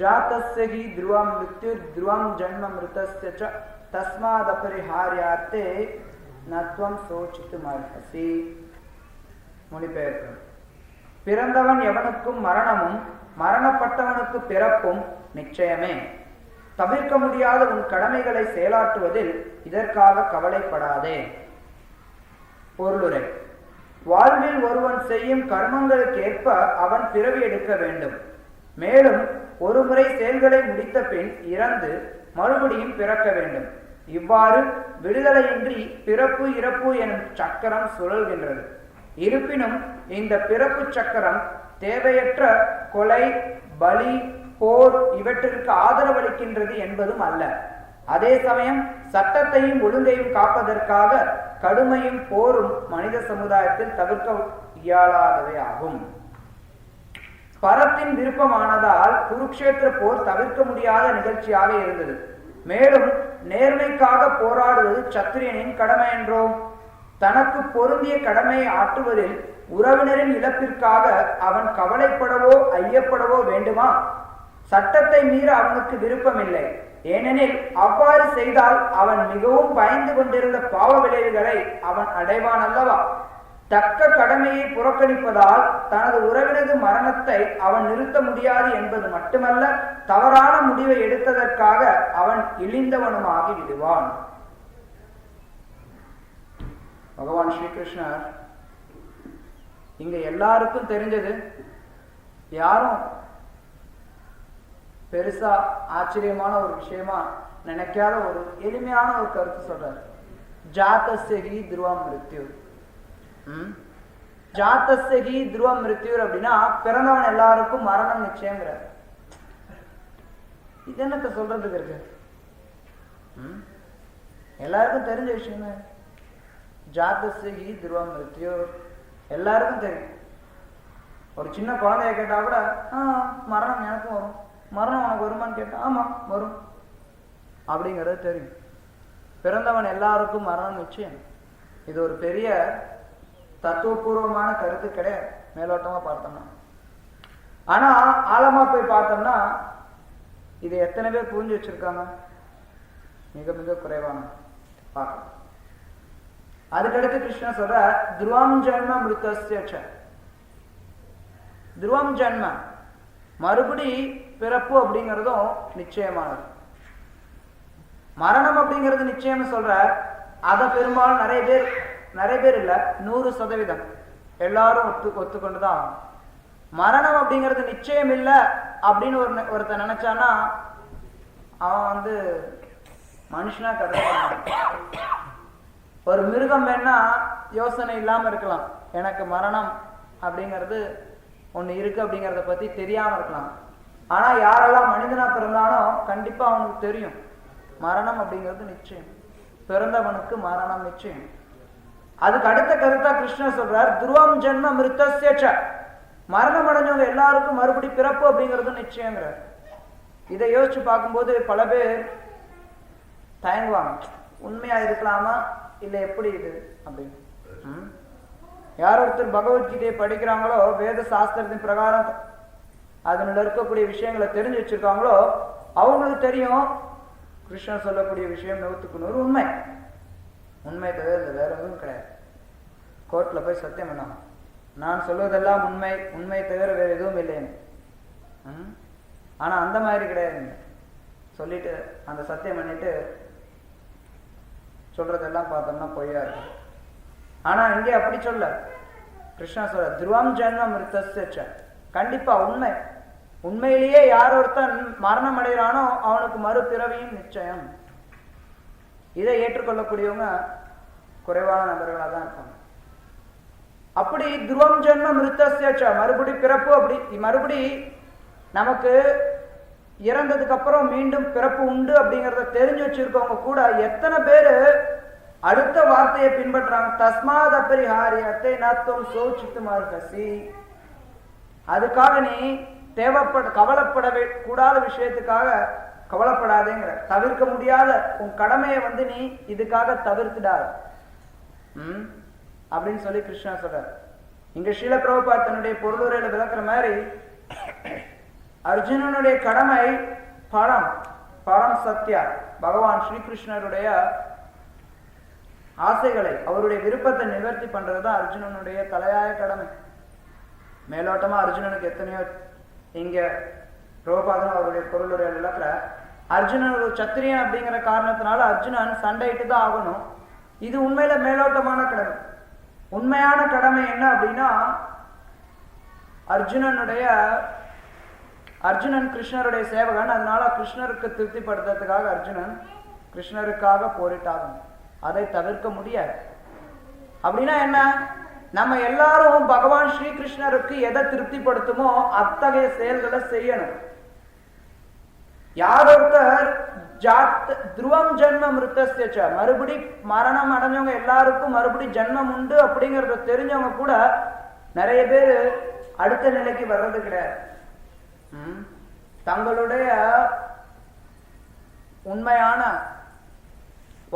ஜாதஸ்ய he த்ருவம் மிருத்யுர் த்ருவம் ஜன்ம மிருதஸ்ய ச தஸ்மாதபரிஹார்யார்த்தே நத்வம் சோசித்தும் அர்ஹசி. மொழிபெயர்ப்பு. பிறந்தவன் எவனுக்கும் மரணமும் மரணப்பட்டவனுக்கு பிறப்பும் நிச்சயமே. தவிர்க்க முடியாத உன் கடமைகளை செயலாற்றுவதில் இதற்காக கவலைப்படாதே. பொருளுரை. வாழ்வில் ஒருவன் செய்யும் கர்மங்களுக்கேற்ப அவன் பிறவி எடுக்க வேண்டும். மேலும் ஒருமுறை செயல்களை முடித்த பின் இறந்து மறுபடியும் பிறக்க வேண்டும். இவ்வாறு விடுதலையின்றி பிறப்பு இறப்பு எனும் சக்கரம் சுழல்கின்றது. இருப்பினும் இந்த பிறப்பு சக்கரம் தேவையற்ற கொலை, பலி, போர் இவற்றிற்கு ஆதரவளிக்கின்றது என்பதும் அல்ல. அதே சமயம் சட்டத்தையும் ஒழுங்கையும் காப்பதற்காக கடுமையும் போரும் மனித சமுதாயத்தில் தவிர்க்க இயலாதவை ஆகும். பரத்தின் விருப்பமானதால் குருக்ஷேத்திர போர் தவிர்க்க முடியாத நிகழ்ச்சியாக இருந்தது. மேலும் நேர்மைக்காக போராடுவது சத்திரியனின் கடமை என்றோம். தனக்கு பொருந்திய கடமையை ஆற்றுவதில் உறவினரின் இழப்பிற்காக அவன் கவலைப்படவோ ஐயப்படவோ வேண்டுமா? சட்டத்தை மீற அவனுக்கு விருப்பமில்லை. ஏனெனில் அவ்வாறு செய்தால் அவன் மிகவும் பயந்து கொண்டிருந்த பாவ விளைவுகளை அவன் அடைவான் அல்லவா? தக்க கடமையை புறக்கணிப்பதால் தனது உறவினது மரணத்தை அவன் நிறுத்த முடியாது என்பது மட்டுமல்ல, தவறான முடிவை எடுத்ததற்காக அவன் இழிந்தவனுமாகி விடுவான். பகவான் ஸ்ரீகிருஷ்ணர் இங்க எல்லாருக்கும் தெரிஞ்சது, யாரும் பெருசா ஆச்சரியமான ஒரு விஷயமா நினைக்காத ஒரு எளிமையான ஒரு கருத்து சொல்றார். ஜாதஸ்யகி துருவம் மிருத்யு. ஜாதஸ்யகி துருவம் மிருத்யூர் அப்படின்னா பிறந்தவன் எல்லாருக்கும் மரணம் நிச்சயங்கிறார். இது என்னத்த சொல்றதுக்கு இருக்கு? எல்லாருக்கும் தெரிஞ்ச விஷயம். ஜாதஸ்யகி துருவம் மிருத்யூர் எல்லாருக்கும் தெரியும். ஒரு சின்ன குழந்தைய கேட்டா கூட மரணம் எனக்கும் வரும், மரணம் உனக்கு வருமானு கேட்டா ஆமா வரும் அப்படிங்கிறது தெரியும். பிறந்தவன் எல்லாருக்கும் மரணம் நிச்சயம். இது ஒரு பெரிய தத்துவபூர்வமான கருத்து கிடையாது மேலோட்டமா பார்த்தோம்னா. ஆனா ஆழமா போய் பார்த்தோம்னா இதை எத்தனை பேர் புரிஞ்சு வச்சிருக்காங்க? மிக மிக குறைவான பார்க்கலாம். அதுக்கடுத்து கிருஷ்ணன் சொல்ற துருவம் ஜன்ம மிருதஸ்ய. துருவம் ஜன்ம மறுபடி பிறப்பு அப்படிங்கிறதும் நிச்சயமானது. மரணம் அப்படிங்கிறது நிச்சயம் சொல்ற. அதை பெரும்பாலும் நிறைய பேர் இல்ல, 100% எல்லாரும் ஒத்துக்கொண்டுதான். மரணம் அப்படிங்கிறது நிச்சயம் இல்லை அப்படின்னு ஒருத்தன் நினைச்சானா அவன் மனுஷனா கருத. ஒரு மிருகம் வேணா யோசனை இல்லாம இருக்கலாம், எனக்கு மரணம் அப்படிங்கிறது ஒண்ணு இருக்கு அப்படிங்கிறத பத்தி தெரியாம இருக்கலாம். ஆனா யாரெல்லாம் மனிதனா பிறந்தானோ கண்டிப்பா அவனுக்கு தெரியும் மரணம் அப்படிங்கிறது நிச்சயம். பிறந்தவனுக்கு மரணம் நிச்சயம். அதுக்கு அடுத்த கருத்தா கிருஷ்ணர் சொல்றார் துருவம் ஜன்ம மிருதஸ்ய. மரணம் அடைஞ்சவங்க எல்லாருக்கும் மறுபடி பிறப்பு அப்படிங்கிறது நிச்சயங்கிறார். இதை யோசிச்சு பார்க்கும்போது பல பேர் தயங்குவாங்க, உண்மையா இருக்கலாமா இல்ல எப்படி இது அப்படின்னு. யார் ஒருத்தர் பகவத்கீதையை படிக்கிறாங்களோ, வேத சாஸ்திரத்தின் பிரகாரம் அதனுள்ள இருக்கக்கூடிய விஷயங்களை தெரிஞ்சு வச்சிருக்காங்களோ அவங்களுக்கு தெரியும் கிருஷ்ணன் சொல்லக்கூடிய விஷயம் 100க்கு 100 உண்மை. உண்மை தவிர வேற எதுவும் கிடையாது. கோர்ட்ல போய் சத்தியம் பண்ணாங்க, நான் சொல்வதெல்லாம் உண்மை, உண்மை தவிர வேற எதுவும் இல்லைன்னு. ஆனா அந்த மாதிரி கிடையாதுங்க. சொல்லிட்டு அந்த சத்தியம் பண்ணிட்டு சொல்றதெல்லாம் பார்த்தோம்னா பொய்யா இருக்கு. ஆனா இங்கே அப்படி சொல்ல கிருஷ்ணா சொல்ற துருவம் ஜன்ம மிருதஸ்ய. கண்டிப்பா உண்மை. உண்மையிலேயே யார் ஒருத்தன் மரணம் அடைகிறானோ அவனுக்கு மறுபிறவியும் நிச்சயம். இதை ஏற்றுக்கொள்ளக்கூடியவங்க குறைவான நபர்களாக தான் இருப்பாங்க. அப்படி துருவம் ஜன்ம மிருதஸ்ய மறுபடி பிறப்பு. அப்படி மறுபடி நமக்கு இறந்ததுக்கு அப்புறம் மீண்டும் பிறப்பு உண்டு அப்படிங்கிறத தெரிஞ்சு வச்சிருக்கவங்க கூட எத்தனை பேரு அடுத்த வார்த்தையை பின்பற்றாங்க, தஸ்மாத் அபரிஹார்யத்தை நத்வம் சோசித்தும் அர்ஹசி. அதுக்காக நீ கவலைப்பட கூடாத விஷயத்துக்காக கவலைப்படாதேங்கிற. தவிர்க்க முடியாத உன் கடமையை நீ இதுக்காக தவிர்த்துடாத அப்படின்னு சொல்லி கிருஷ்ணா சொல்றார். இங்க ஸ்ரீல பிரபுபாத் தன்னுடைய பொருளுரையில விளக்குற மாதிரி அர்ஜுனனுடைய கடமை பரம் சத்யா, பகவான் ஸ்ரீகிருஷ்ணருடைய ஆசைகளை, அவருடைய விருப்பத்தை நிவர்த்தி பண்றதுதான் அர்ஜுனனுடைய தலையாய கடமை. மேலோட்டமா அர்ஜுனனுக்கு எத்தனையோ இங்க பிரபுபாதன் அவருடைய பொருளுடைய விளக்குற, அர்ஜுனன் ஒரு சத்திரியன் அப்படிங்கிற காரணத்தினால அர்ஜுனன் சண்டையிட்டு தான் ஆகணும். இது உண்மையில மேலோட்டமான கடமை. உண்மையான கடமை என்ன அப்படின்னா, அர்ஜுனன் கிருஷ்ணருடைய சேவகன். அதனால கிருஷ்ணருக்கு திருப்திப்படுத்துறதுக்காக அர்ஜுனன் கிருஷ்ணருக்காக போரிட்டாகணும். அதை தவிர்க்க முடியாது. அப்படின்னா என்ன? நம்ம எல்லாரும் பகவான் ஸ்ரீகிருஷ்ணருக்கு எதை திருப்திப்படுத்துமோ அத்தகைய செயல்களை செய்யணும். யாரொருத்தர் துருவம் ஜென்ம மிருத்தஸ்ய, மறுபடி மரணம் அடைஞ்சவங்க எல்லாருக்கும் மறுபடி ஜென்மம் உண்டு அப்படிங்கறத தெரிஞ்சவங்க கூட நிறைய பேர் அடுத்த நிலைக்கு வர்றது கிடையாது. தங்களுடைய உண்மையான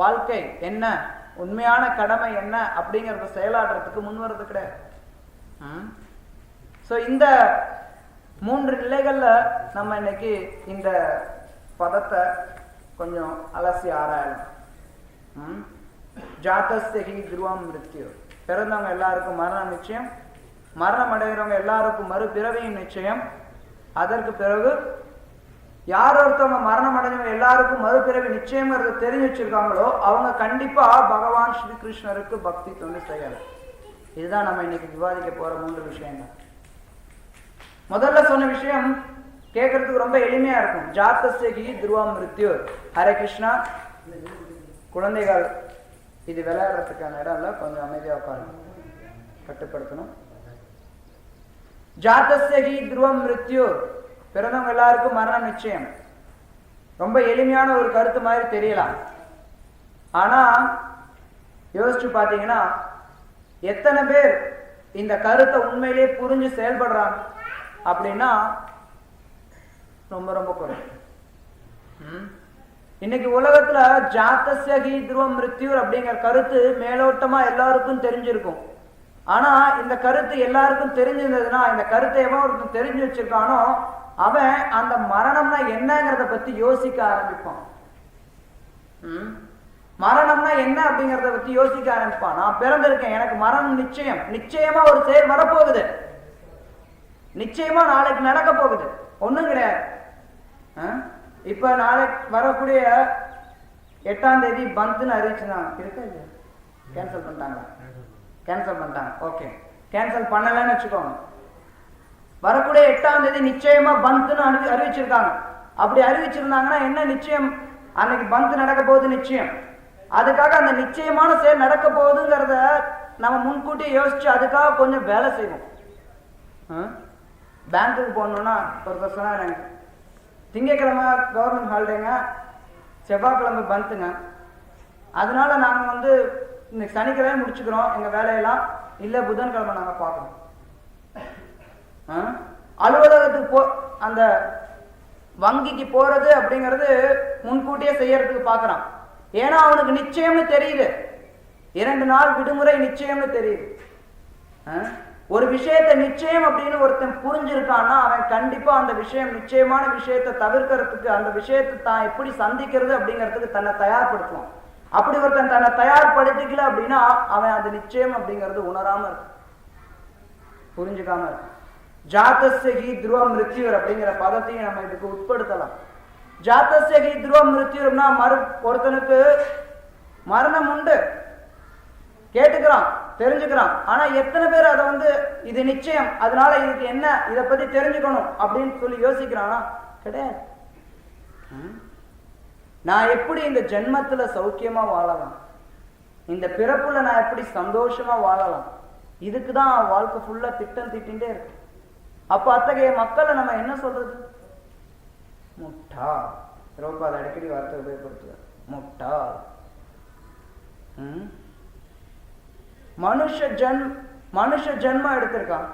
வாழ்க்கை என்ன, உண்மையான கடமை என்ன அப்படிங்கறத செயலாற்றுறதுக்கு முன் வர்றது கிடையாது. இந்த 3 நிலைகள்ல நம்ம இன்னைக்கு இந்த பதத்தை கொஞ்சம் அலசி ஆராயலாம். ஜாதஸ்யஹி துருவம் மிருத்யு, பிறந்தவங்க எல்லாருக்கும் மரணம் நிச்சயம், மரணம் அடைகிறவங்க எல்லாருக்கும் மறுபிறவியும் நிச்சயம். அதற்கு பிறகு யார் ஒருத்தவங்க மரணம் அடைஞ்சவங்க எல்லாருக்கும் மறுபிறவி நிச்சயங்கிறத தெரிஞ்சு வச்சிருக்காங்களோ அவங்க கண்டிப்பா பகவான் ஸ்ரீகிருஷ்ணருக்கு பக்தி தொண்டு செய்யலாம். இதுதான் நம்ம இன்னைக்கு விவாதிக்க போற 3 விஷயங்கள். முதல்ல சொன்ன விஷயம் கேட்கறதுக்கு ரொம்ப எளிமையா இருக்கும். ஜாதஸ்யஹி துருவம் மிருத்யு. ஹரே கிருஷ்ணா. குழந்தைகள் இது விளையாடுறதுக்கான இடம் இல்ல, கொஞ்சம் அமைதியா உட்காருங்க, கட்டுப்படுத்தணும். ஜாதஸ்யஹி துருவம் மிருத்யு, பிறந்தவங்க எல்லாருக்கும் மரணம் நிச்சயம். ரொம்ப எளிமையான ஒரு கருத்து மாதிரி தெரியலாம். ஆனா யோசிச்சு பாத்தீங்கன்னா எத்தனை பேர் இந்த கருத்தை உண்மையிலேயே புரிஞ்சு செயல்படுறாங்க அப்படின்னா ரொம்ப ரொம்ப குறை. இன்னைக்கு உலகத்துல ஜாதஸ்யஹி துருவம் மிருத்யூர் அப்படிங்கிற கருத்து மேலோட்டமா எல்லாருக்கும் தெரிஞ்சிருக்கும். ஆனா இந்த கருத்து எல்லாருக்கும் தெரிஞ்சிருந்ததுன்னா, இந்த கருத்தை எவன் ஒருத்தன் தெரிஞ்சு வச்சிருக்கானோ அவன் அந்த மரணம்னா என்னங்கிறத பத்தி யோசிக்க ஆரம்பிப்பான். மரணம்னா என்ன அப்படிங்கறத பத்தி யோசிக்க ஆரம்பிப்பான். நான் பிறந்திருக்கேன், எனக்கு மரணம் நிச்சயம், நிச்சயமா ஒரு செயல் வரப்போகுது, நிச்சயமா நாளைக்கு நடக்க போகுது, ஒண்ணும் கிடையாது. இப்ப நாளைக்கு வரக்கூடிய 8ஆம் தேதி பந்துன்னு அறிவிச்சுதான் இருக்கா இல்லையா? கேன்சல் பண்ணிட்டாங்களா? கேன்சல் பண்ணிட்டாங்க. ஓகே, கேன்சல் பண்ணலன்னு வச்சுக்கோங்க. வரக்கூடிய 8ஆம் தேதி நிச்சயமா பந்துன்னு அறிவிச்சிருக்காங்க. அப்படி அறிவிச்சிருந்தாங்கன்னா என்ன நிச்சயம்? அன்னைக்கு பந்து நடக்க போகுது நிச்சயம். அதுக்காக அந்த நிச்சயமான செயல் நடக்க போகுதுங்கிறத நம்ம முன்கூட்டியே யோசிச்சு அதுக்காக கொஞ்சம் வேலை செய்வோம். பேங்க்குக்கு போகணும்னா ஒரு சொன்னா, எனக்கு திங்கக்கிழமை கவர்மெண்ட் ஹாலிடேங்க, செவ்வாய்க்கிழமை பந்துங்க, அதனால நாங்கள் இன்னைக்கு சனிக்கிழமை முடிச்சுக்கிறோம் எங்க வேலையெல்லாம், இல்லை புதன்கிழமை நாங்கள் பார்க்கணும். அலுவலகத்துக்கு அந்த வங்கிக்கு போறது அப்படிங்கிறது முன்கூட்டியே செய்யறதுக்கு பார்க்கறான். ஏன்னா அவனுக்கு நிச்சயம்னு தெரியுது, 2 நாள் விடுமுறை நிச்சயம்னு தெரியுது. ஒரு விஷயத்தை நிச்சயம் அப்படின்னு ஒருத்தன் புரிஞ்சிருக்கான்னா அவன் கண்டிப்பா அந்த விஷயம், நிச்சயமான விஷயத்தை தவிர்க்கிறதுக்கு, அந்த விஷயத்தை தான் எப்படி சந்திக்கிறது அப்படிங்கிறதுக்கு தன்னை தயார்படுத்துவான். அப்படி ஒருத்தன் தன்னை தயார்படுத்திக்கல அப்படின்னா அவன் அந்த நிச்சயம் அப்படிங்கிறது உணராம இருக்கு, புரிஞ்சுக்காம இருக்கு. ஜாதஸ்யஹி துருவம் மிருத்யூர் அப்படிங்கிற பதத்தையும் நம்ம இதுக்கு உட்படுத்தலாம். ஜாதஸ்யஹி துருவம் மிருத்யூர்னா ஒருத்தனுக்கு மரணம் உண்டு, கேட்டுக்கிறான், தெரிஞ்சுக்கிறான். ஆனா எத்தனை பேர் அதை இது நிச்சயம், அதனால இதுக்கு என்ன, இதை பத்தி தெரிஞ்சுக்கணும் அப்படின்னு சொல்லி யோசிக்கிறானா? கிடையாது. நான் எப்படி இந்த ஜென்மத்துல சௌக்கியமா வாழலாம், இந்த பிறப்புல நான் எப்படி சந்தோஷமா வாழலாம், இதுக்குதான் வாழ்க்கை ஃபுல்லா திட்டம் திட்டின்டே இருக்கு. அப்ப அத்தகைய மக்களை நம்ம என்ன சொல்றது? முட்டா. ரொம்ப அதை அடிக்கடி வார்த்தை உபயோகப்படுத்துவார், முட்டா. மனுஷ ஜென்மம் எடுத்திருக்கான்.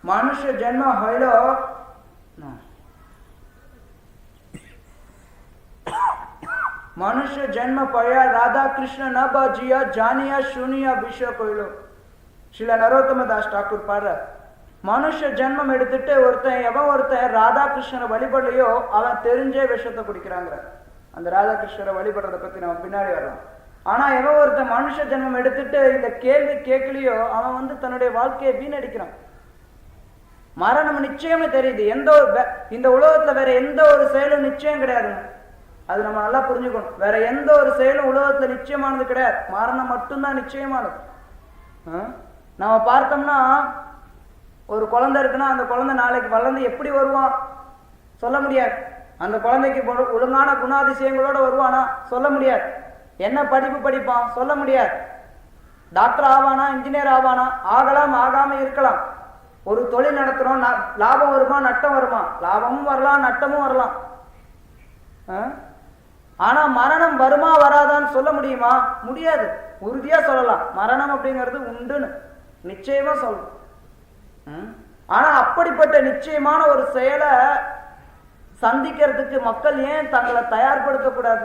मनुष्य जन्म हईल மனுஷ ஜென்ம பழைய ராதா கிருஷ்ண நபாஜியா ஜானியா சுனியா பிஷ கோயிலோ. ஸ்ரீல நரோத்தம தாஸ் டாக்கூர் பாடுற, மனுஷ ஜென்மம் எடுத்துட்டு ஒருத்தன் ராதா கிருஷ்ணரை வழிபடலையோ அவன் தெரிஞ்சே விஷத்தை குடிக்கிறாங்க. அந்த ராதா கிருஷ்ணரை வழிபடுறத பத்தி நம்ம பின்னாடி வரலாம். ஆனா ஒருத்தன் மனுஷ ஜென்மம் எடுத்துட்டு இந்த கேள்வி கேட்கலையோ அவன் தன்னுடைய வாழ்க்கையை வீணடிக்கிறான். மரணம் நிச்சயமே தெரியுது. இந்த உலகத்துல வேற எந்த ஒரு செயலும் நிச்சயம் கிடையாது. அது நம்ம நல்லா புரிஞ்சுக்கணும். வேற எந்த ஒரு செயலும் உலகத்துல நிச்சயமானது கிடையாது. மரணம் மட்டும்தான் நிச்சயமானது. நம்ம பார்த்தோம்னா ஒரு குழந்தை இருக்குன்னா அந்த குழந்தை நாளைக்கு வளர்ந்து எப்படி வருவான் சொல்ல முடியாது. அந்த குழந்தைக்கு ஒழுங்கான குணாதிசயங்களோட வருவானா சொல்ல முடியாது. என்ன படிப்பு படிப்பான் சொல்ல முடியாது. டாக்டர் ஆவானா, இன்ஜினியர் ஆவானா, ஆகலாம், ஆகாம இருக்கலாம். ஒரு தொழில் நடத்துறோம், லாபம் வருமா நட்டம் வருமா? லாபமும் வரலாம், நட்டமும் வரலாம். ஆனா மரணம் வருமா வராதான்னு சொல்ல முடியுமா? முடியாது. உறுதியா சொல்லலாம் மரணம் அப்படிங்கிறது உண்டுன்னு நிச்சயமா சொல்லணும். ஆனா அப்படிப்பட்ட நிச்சயமான ஒரு செயலை சந்திக்கிறதுக்கு மக்கள் ஏன் தங்களை தயார்படுத்தக்கூடாது?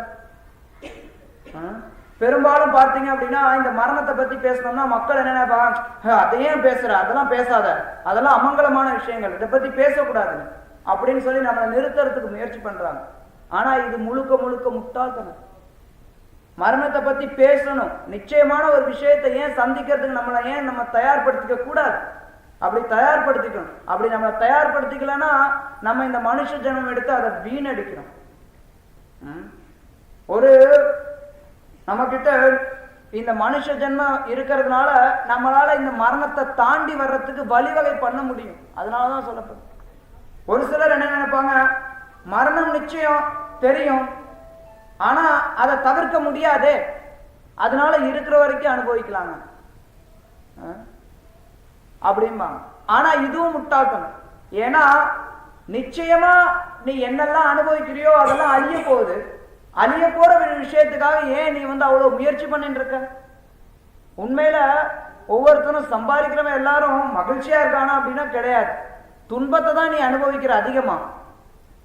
பெரும்பாலும் பார்த்தீங்க அப்படின்னா இந்த மரணத்தை பத்தி பேசணும்னா மக்கள் என்ன நினைப்பாங்க, அதையும் பேசுற, அதெல்லாம் பேசாத, அதெல்லாம் அமங்கலமான விஷயங்கள், இதை பத்தி பேசக்கூடாது அப்படின்னு சொல்லி நம்மளை நிறுத்துறதுக்கு முயற்சி பண்றாங்க. ஆனா இது முழுக்க முழுக்க முட்டாள்தனம். மரணத்தை பத்தி பேசணும், நிச்சயமான ஒரு விஷயத்தை ஏன் சந்திக்கிறதுக்கு நம்மளை ஏன் நம்ம தயார்படுத்திக்க கூடாது? அப்படி தயார்படுத்திக்கணும். அப்படி நம்ம தயார்படுத்திக்கலன்னா நம்ம இந்த மனுஷ ஜென்மம் எடுத்து அதை வீணடிக்கிறோம். ஒரு நம்ம கிட்ட இந்த மனுஷ ஜென்மம் இருக்கிறதுனால நம்மளால இந்த மரணத்தை தாண்டி வர்றதுக்கு வழிவகை பண்ண முடியும். அதனாலதான் சொல்லப்படும். ஒரு சிலர் என்ன நினைப்பாங்க, மரணம் நிச்சயம் தெரியும், ஆனா அதை தவிர்க்க முடியாதே, அதனால இருக்கிற வரைக்கும் அனுபவிக்கலாங்க அப்படிம்பாங்க. ஆனா இதுவும் முட்டாள்தனம். ஏன்னா நிச்சயமா நீ என்னெல்லாம் அனுபவிக்கிறியோ அதெல்லாம் அழிய போகுது. அழிய போற விஷயத்துக்காக ஏன் நீ அவ்வளவு முயற்சி பண்ணிட்டு இருக்க? உண்மையில ஒவ்வொருத்தரும் சம்பாதிக்கிறவன் எல்லாரும் மகிழ்ச்சியா இருக்கானா அப்படின்னா கிடையாது. துன்பத்தை தான் நீ அனுபவிக்கிற அதிகமா.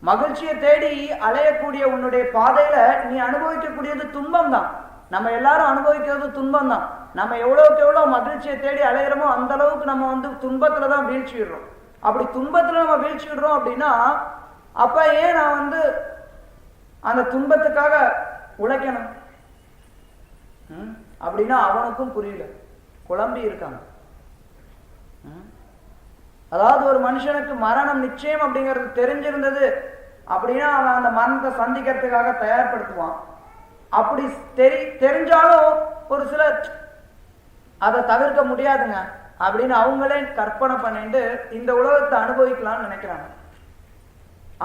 மகிழ்ச்சியை தேடி அலையக்கூடிய உன்னுடைய பாதையில நீ அனுபவிக்கக்கூடியது துன்பம் தான். நம்ம எல்லாரும் அனுபவிக்கிறது துன்பம் தான். நம்ம எவ்வளவுக்கு எவ்வளவு மகிழ்ச்சியை தேடி அலையிறோமோ அந்த அளவுக்கு நம்ம துன்பத்துலதான் வீழ்ச்சி விடுறோம். அப்படி துன்பத்துல நம்ம வீழ்ச்சி விடுறோம் அப்படின்னா அப்ப ஏன் நான் அந்த துன்பத்துக்காக உழைக்கணும் அப்படின்னா அவனுக்கும் புரியல, குழம்பி இருக்காங்க. அதாவது ஒரு மனுஷனுக்கு மரணம் நிச்சயம் அப்படிங்கிறது தெரிஞ்சிருந்தது அப்படின்னா அவன் அந்த மரணத்தை சந்திக்கிறதுக்காக தயார்படுத்துவான். அப்படி தெரிஞ்சாலும் ஒரு சிலர் அதை தவிர்க்க முடியாதுங்க அப்படின்னு அவங்களே கற்பனை பண்ணிட்டு இந்த உலகத்தை அனுபவிக்கலாம்னு நினைக்கிறாங்க.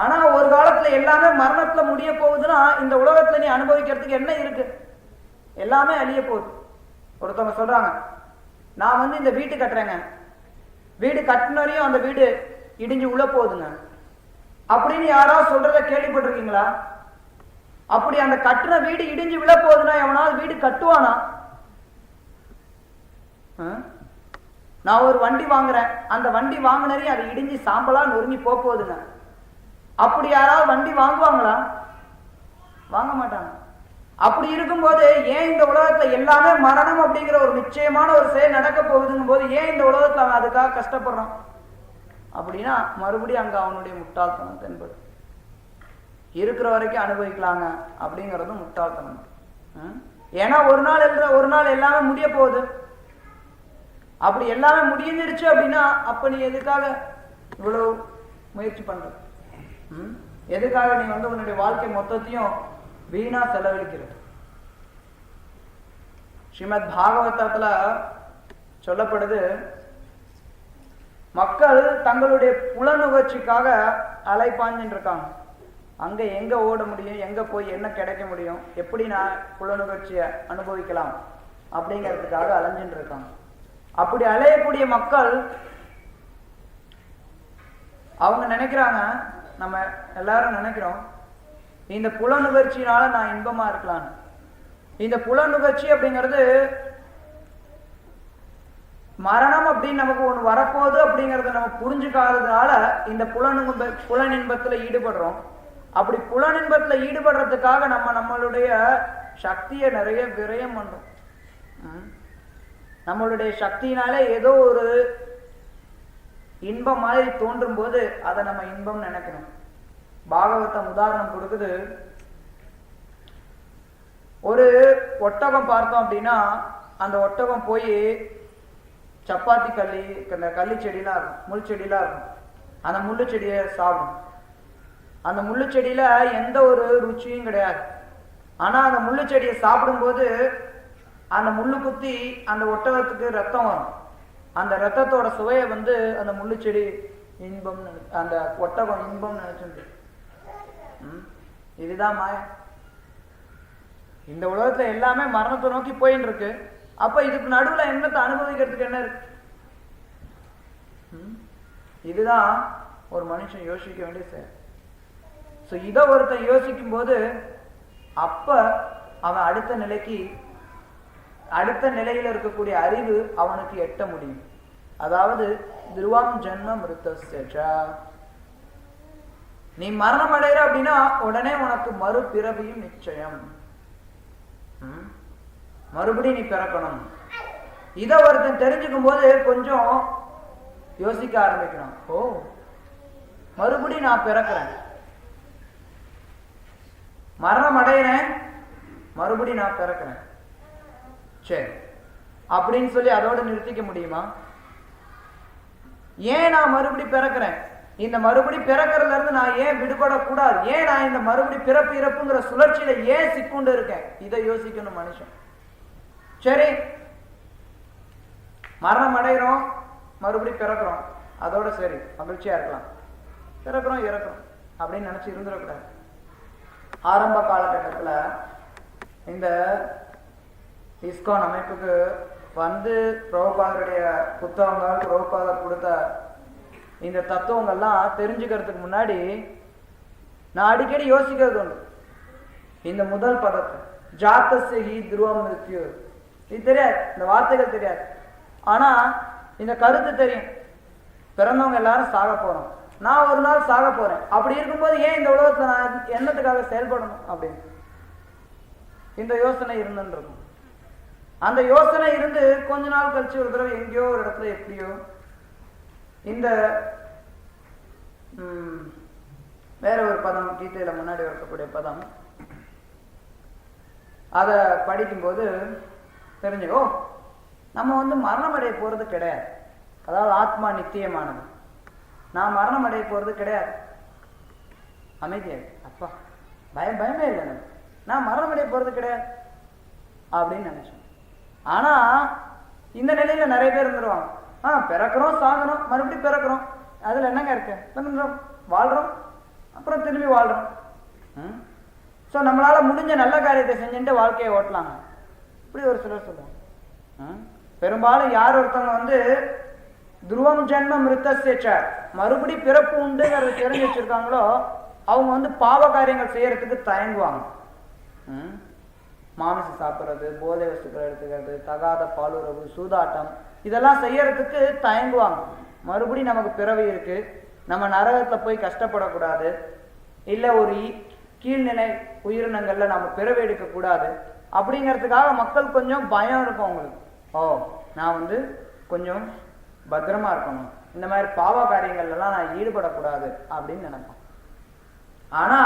ஆனா ஒரு காலத்துல எல்லாமே மரணத்துல முடிய போகுதுன்னா இந்த உலகத்துல நீ அனுபவிக்கிறதுக்கு என்ன இருக்கு? எல்லாமே அழிய போகுது. ஒருத்தவங்க சொல்றாங்க, நான் இந்த வீட்டு கட்டுறேங்க, வீடு கட்டினரையும் அந்த வீடு இடிஞ்சு உள்ள போகுதுங்க அப்படின்னு யாராவது சொல்றத கேள்விப்பட்டிருக்கீங்களா? அப்படி அந்த கட்டின வீடு இடிஞ்சு விழ போகுதுன்னா எவனாவது வீடு கட்டுவானா? நான் ஒரு வண்டி வாங்குறேன், அந்த வண்டி வாங்கினரையும் அது இடிஞ்சு சாம்பலா நொறுங்கி போகுதுங்க. அப்படி யாராவது வண்டி வாங்குவாங்களா? வாங்க மாட்டாங்க. அப்படி இருக்கும்போது ஏன் இந்த உலகத்துல எல்லாமே மரணம் அப்படிங்கிற ஒரு நிச்சயமான ஒரு செயல் நடக்க போகுதுங்கும் போது ஏன் இந்த உலகத்துல அவன் அதுக்காக கஷ்டப்படுறான் அப்படின்னா மறுபடியும் அங்க அவனுடைய முட்டாள்தனம் தென்படும். இருக்கிற வரைக்கும் அனுபவிக்கலாங்க அப்படிங்கிறதும் முட்டாள்தனம். ஏன்னா ஒரு நாள் எல்லாமே முடிய போகுது. அப்படி எல்லாமே முடிஞ்சிருச்சு அப்படின்னா அப்ப நீ எதுக்காக இவ்வளவு முயற்சி பண்ற? எதுக்காக நீ உன்னுடைய வாழ்க்கை மொத்தத்தையும் வீணா செலவழிக்கிறது? ஸ்ரீமத் பாகவதத்துல சொல்லப்படுது, மக்கள் தங்களுடைய புலனுகர்ச்சிக்காக அலைப்பாஞ்சின்னு இருக்காங்க. அங்க எங்க ஓட முடியும், எங்க போய் என்ன கிடைக்க முடியும், எப்படி நான் புலனுகர்ச்சியை அனுபவிக்கலாம் அப்படிங்கிறதுக்காக அலைஞ்சின்னு இருக்காங்க. அப்படி அலையக்கூடிய மக்கள் அவங்க நினைக்கிறாங்க, நம்ம எல்லாரும் நினைக்கிறோம், இந்த புலனுகர்ச்சியினால நான் இன்பமா இருக்கலாம். இந்த புலனுகர்ச்சி அப்படிங்கிறது மரணம் அப்படின்னு நமக்கு ஒன்று வரப்போகுது அப்படிங்கிறத நம்ம புரிஞ்சுக்காததுனால இந்த புலனின்பத்துல ஈடுபடுறோம். அப்படி புலனின்பத்துல ஈடுபடுறதுக்காக நம்மளுடைய சக்தியை நிறைய விரயம் பண்ணும். நம்மளுடைய சக்தியினாலே ஏதோ ஒரு இன்பம் மாதிரி தோன்றும் போது அதை நம்ம இன்பம் நினைக்கணும். பாகவதம் உதாரணம் கொடுக்குது. ஒரு ஒட்டகம் பார்த்தோம் அப்படின்னா, அந்த ஒட்டகம் போய் சப்பாத்தி இந்த கள்ளி செடியெல்லாம் இருக்கும், முள் செடியெல்லாம் இருக்கும், அந்த முள்ளு செடியை சாப்பிடும். அந்த முள்ளு செடியில எந்த ஒரு ருச்சியும் கிடையாது. ஆனா அந்த முள்ளு செடியை சாப்பிடும்போது அந்த முள்ளு குத்தி அந்த ஒட்டகத்துக்கு ரத்தம் வரும். அந்த ரத்தத்தோட சுவையை அந்த முள்ளு செடி இன்பம், அந்த ஒட்டகம் இன்பம் நினைச்சு. இதுதான் மாயா. இந்த உலகத்துல எல்லாமே மரணத்தை நோக்கி போயின்னு இருக்கு. அப்ப இதுக்கு நடுவுல என்னத்தை அனுபவிக்கிறதுக்கு என்ன இருக்கு? இதுதான் ஒரு மனுஷன் யோசிக்க வேண்டிய செயல். இதை ஒருத்தன் யோசிக்கும் போது அப்ப அவன் அடுத்த நிலையில இருக்கக்கூடிய அறிவு அவனுக்கு எட்ட முடியும். அதாவது துருவம் ஜென்ம மிருத்தஸ்ய, நீ மரணம் அடைகிற அப்படின்னா உடனே உனக்கு மறுபிறவியும் நிச்சயம். மறுபடி நீ பிறக்கணும். இத ஒருத்தன் தெரிஞ்சுக்கும் போது கொஞ்சம் யோசிக்க ஆரம்பிக்கணும். ஓ, மறுபடி நான் பிறக்கிறேன், மரணம் அடைகிறேன், மறுபடி நான் பிறக்கிறேன், சரி அப்படின்னு சொல்லி அதோட நிறுத்திக்க முடியுமா? ஏன் நான் மறுபடி பிறக்கிறேன்? இந்த மறுபடி பிறக்கிறதுல இருந்து நான் ஏன் விடுபடக்கூடாது? ஏன் நான் இந்த மறுபடி பிறப்பு இறப்புங்கிற சுழற்சியில ஏன் சிக்குண்டு இருக்கேன்? இதை யோசிக்கணும் மனுஷன். சரி, மரணம் அடைகிறோம், மறுபடி பிறக்கிறோம், அதோட சரி மகிழ்ச்சியா இருக்கலாம். பிறக்கிறோம் இறக்கிறோம் அப்படின்னு நினைச்சு இருந்துடக்கூடாது. ஆரம்ப காலகட்டத்துல இந்த இஸ்கான் அமைப்புக்கு பிரபுபாதருடைய புத்தகங்கள், பிரபுபாதர் கொடுத்த இந்த தத்துவங்கள்லாம் தெரிஞ்சுக்கிறதுக்கு முன்னாடி நான் அடிக்கடி யோசிக்கிறது உண்டு. இந்த முதல் பதத்தை ஜாத்தஸ்ய ஹி துருவம் மிருத்யு, இது தெரியாது, இந்த வார்த்தைகள் தெரியாது. ஆனா இந்த கருத்து தெரியும். பிறந்தவங்க எல்லாரும் சாக போறோம், நான் ஒரு நாள் சாக போறேன். அப்படி இருக்கும்போது ஏன் இந்த உலகத்துல நான் என்னத்துக்காக செயல்படணும் அப்படின்னு இந்த யோசனை இருந்துருக்கும். அந்த யோசனை இருந்து கொஞ்ச நாள் கழிச்சு ஒரு தடவை எங்கேயோ ஒரு இடத்துல எப்படியோ இந்த வேற ஒரு பதம், கீதையில முன்னாடி இருக்கக்கூடிய பதம், அதை படிக்கும்போது தெரிஞ்சுக்கோ, நம்ம மரணம் அடைய போறது கிடையாது. அதாவது ஆத்மா நித்தியமானது, நான் மரணம் அடைய போறது கிடையாது. அமைதியாக அப்பா, பயமே இல்லை, நான் மரணம் அடைய போறது கிடையாது அப்படின்னு நினைச்சேன். ஆனா இந்த நிலையில நிறைய பேர் இருந்துருவாங்க. பிறக்கிறோம், சாகணும், மறுபடியும் பிறக்கிறோம், அதுல என்னங்க இருக்கு? வாழ்றோம், அப்புறம் திரும்பி வாழ்றோம். ஸோ நம்மளால முடிஞ்ச நல்ல காரியத்தை செஞ்சுட்டு வாழ்க்கையை ஓட்டலாங்க, இப்படி ஒரு சிலர் சொல்லுவாங்க. பெரும்பாலும் யார் ஒருத்தவங்க துருவம் ஜென்ம மிருத்தஸ்ய, மறுபடி பிறப்பு உண்டுங்கிறத தெரிஞ்சு வச்சிருக்காங்களோ அவங்க பாவ காரியங்கள் செய்யறதுக்கு தயங்குவாங்க. மாமிசம் சாப்பிட்றது, போதை வஸ்துக்கள் எடுத்துக்கிறது, தகாத பாலுறவு, சூதாட்டம், இதெல்லாம் செய்யறதுக்கு தயங்குவாங்க. மறுபடி நமக்கு பிறவி இருக்கு, நம்ம நரகத்தை போய் கஷ்டப்படக்கூடாது, இல்லை ஒரு கீழ்நிலை உயிரினங்கள்ல நம்ம பிறவி எடுக்கக்கூடாது அப்படிங்கிறதுக்காக மக்கள் கொஞ்சம் பயம் இருக்கும் அவங்களுக்கு. ஓ, நான் கொஞ்சம் பத்திரமா இருக்கணும், இந்த மாதிரி பாவ காரியங்கள்லாம் நான் ஈடுபடக்கூடாது அப்படின்னு நினைப்பேன். ஆனா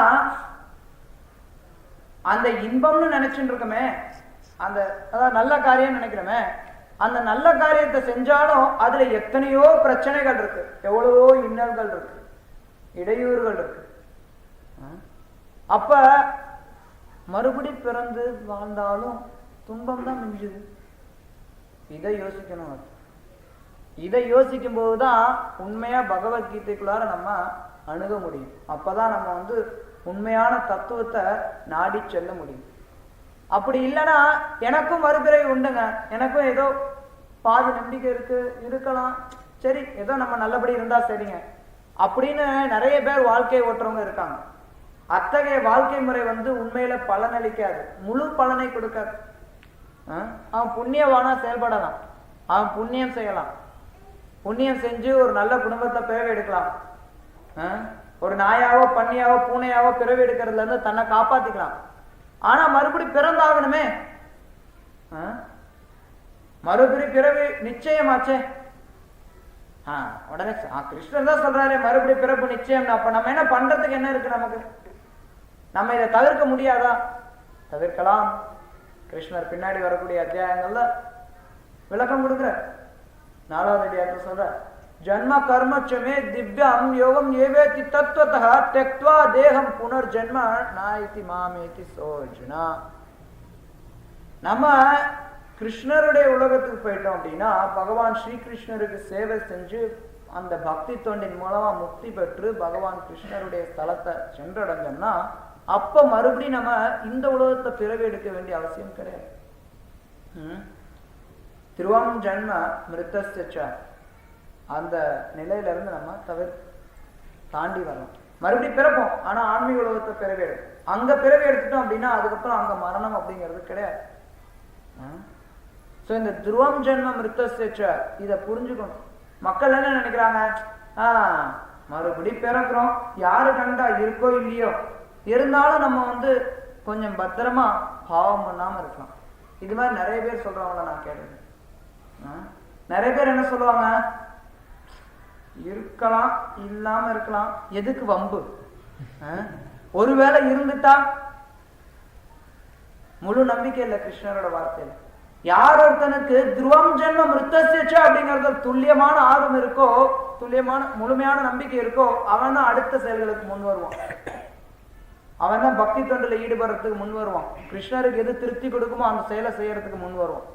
அந்த இன்பம்னு நினைச்சுட்டு இருக்கமே, அந்த அதாவது நல்ல காரியம் நினைக்கிறோமே, அந்த நல்ல காரியத்தை செஞ்சாலும் அதுல எத்தனையோ பிரச்சனைகள் இருக்கு, எவ்வளவோ இன்னல்கள் இருக்கு, இடையூறுகள் இருக்கு. அப்ப மறுபடி பிறந்து வாழ்ந்தாலும் துன்பம் தான் மிஞ்சுது. இதை யோசிக்கணும். இதை யோசிக்கும் போதுதான் உண்மையா பகவத்கீதைக்குள்ளார நம்ம அணுக முடியும். அப்பதான் நம்ம உண்மையான தத்துவத்தை நாடி செல்ல முடியும். அப்படி இல்லைன்னா எனக்கும் மறுபிறவி உண்டுங்க, எனக்கும் ஏதோ பாதி நம்பிக்கை இருக்கலாம், சரி ஏதோ நம்ம நல்லபடி இருந்தா சரிங்க அப்படின்னு நிறைய பேர் வாழ்க்கையை ஓட்டுறவங்க இருக்காங்க. அத்தகைய வாழ்க்கை முறை உண்மையில பலனளிக்காது, முழு பலனை கொடுக்காது. அவன் புண்ணியவானா செயல்படலாம், அவன் புண்ணியம் செய்யலாம், புண்ணியம் செஞ்சு ஒரு நல்ல குடும்பத்தை பேர எடுக்கலாம், ஒரு நாயாவோ பன்னியாவோ பூனையாவோ பிறவி எடுக்கிறதுல இருந்து தன்னை காப்பாத்திக்கலாம். ஆனா மறுபடி பிறந்தாகணுமே, மறுபடி பிறவி நிச்சயமாச்சே. உடனே கிருஷ்ணர் தான் சொல்றாரு மறுபடி பிறப்பு நிச்சயம். அப்ப நம்ம என்ன பண்றதுக்கு என்ன இருக்கு நமக்கு? நம்ம இதை தவிர்க்க முடியாதா? தவிர்க்கலாம். கிருஷ்ணர் பின்னாடி வரக்கூடிய அத்தியாயங்கள்ல விளக்கம் கொடுக்குற. 4வது அத்தியாயத்துல சொல்ற, ஜன்ம கர்மச்சமே திவ்யம் யோகம் ஏவேதி தத்துவத்தः त्यक्त्वा தேகம் புனர்ஜன்ம நாயிதி மாமேதி சோஜனா. நம்ம கிருஷ்ணருடைய உலகத்துக்கு போயிட்டோம் அப்படின்னா பகவான் ஸ்ரீகிருஷ்ணருக்கு சேவை செஞ்சு அந்த பக்தி தொண்டின் மூலமா முக்தி பெற்று பகவான் கிருஷ்ணருடைய ஸ்தலத்தை சென்றடைஞ்சோம்னா அப்ப மறுபடியும் நம்ம இந்த உலகத்தை பிறவி எடுக்க வேண்டிய அவசியம் கிடையாது. திருவம் ஜன்ம மிருத்தஸ்ய அந்த நிலையில இருந்து நம்ம தாண்டி வரலாம். மறுபடியும் பிறப்போம், ஆனா ஆன்மீக உலகத்தை பிறவி எடுக்கும். அங்க பிறவி எடுத்துட்டோம் அப்படின்னா அதுக்கப்புறம் அங்க மரணம் அப்படிங்கிறது கிடையாது. இந்த துருவம் ஜென்ம மிருத்தஸ்ய இத புரிஞ்சுக்கணும். மக்கள் என்ன நினைக்கிறாங்க, மறுபடி பிறக்கிறோம், யாரு கண்டா இருக்கோ இல்லையோ, இருந்தாலும் நம்ம கொஞ்சம் பத்திரமா பாவம் பண்ணாம இருக்கலாம். இது மாதிரி நிறைய பேர் சொல்றவங்கள நான் கேட்டேன். நிறைய பேர் என்ன சொல்லுவாங்க, இருக்கலாம் இல்லாம இருக்கலாம், எதுக்கு வம்பு, ஒருவேளை இருந்துட்டா. முழு நம்பிக்கை இல்லை கிருஷ்ணரோட வார்த்தையில. யார் ஒருத்தனுக்கு துருவம் ஜென்ம மிருத்தஸ்ய அப்படிங்கறது துல்லியமான ஆர்வம் இருக்கோ, துல்லியமான முழுமையான நம்பிக்கை இருக்கோ, அவன் தான் அடுத்த செயல்களுக்கு முன் வருவான். அவன் தான் பக்தி தொண்டில் ஈடுபடுறதுக்கு முன் வருவான். கிருஷ்ணருக்கு எது திருப்தி கொடுக்குமோ அந்த செயலை செய்யறதுக்கு முன் வருவான்.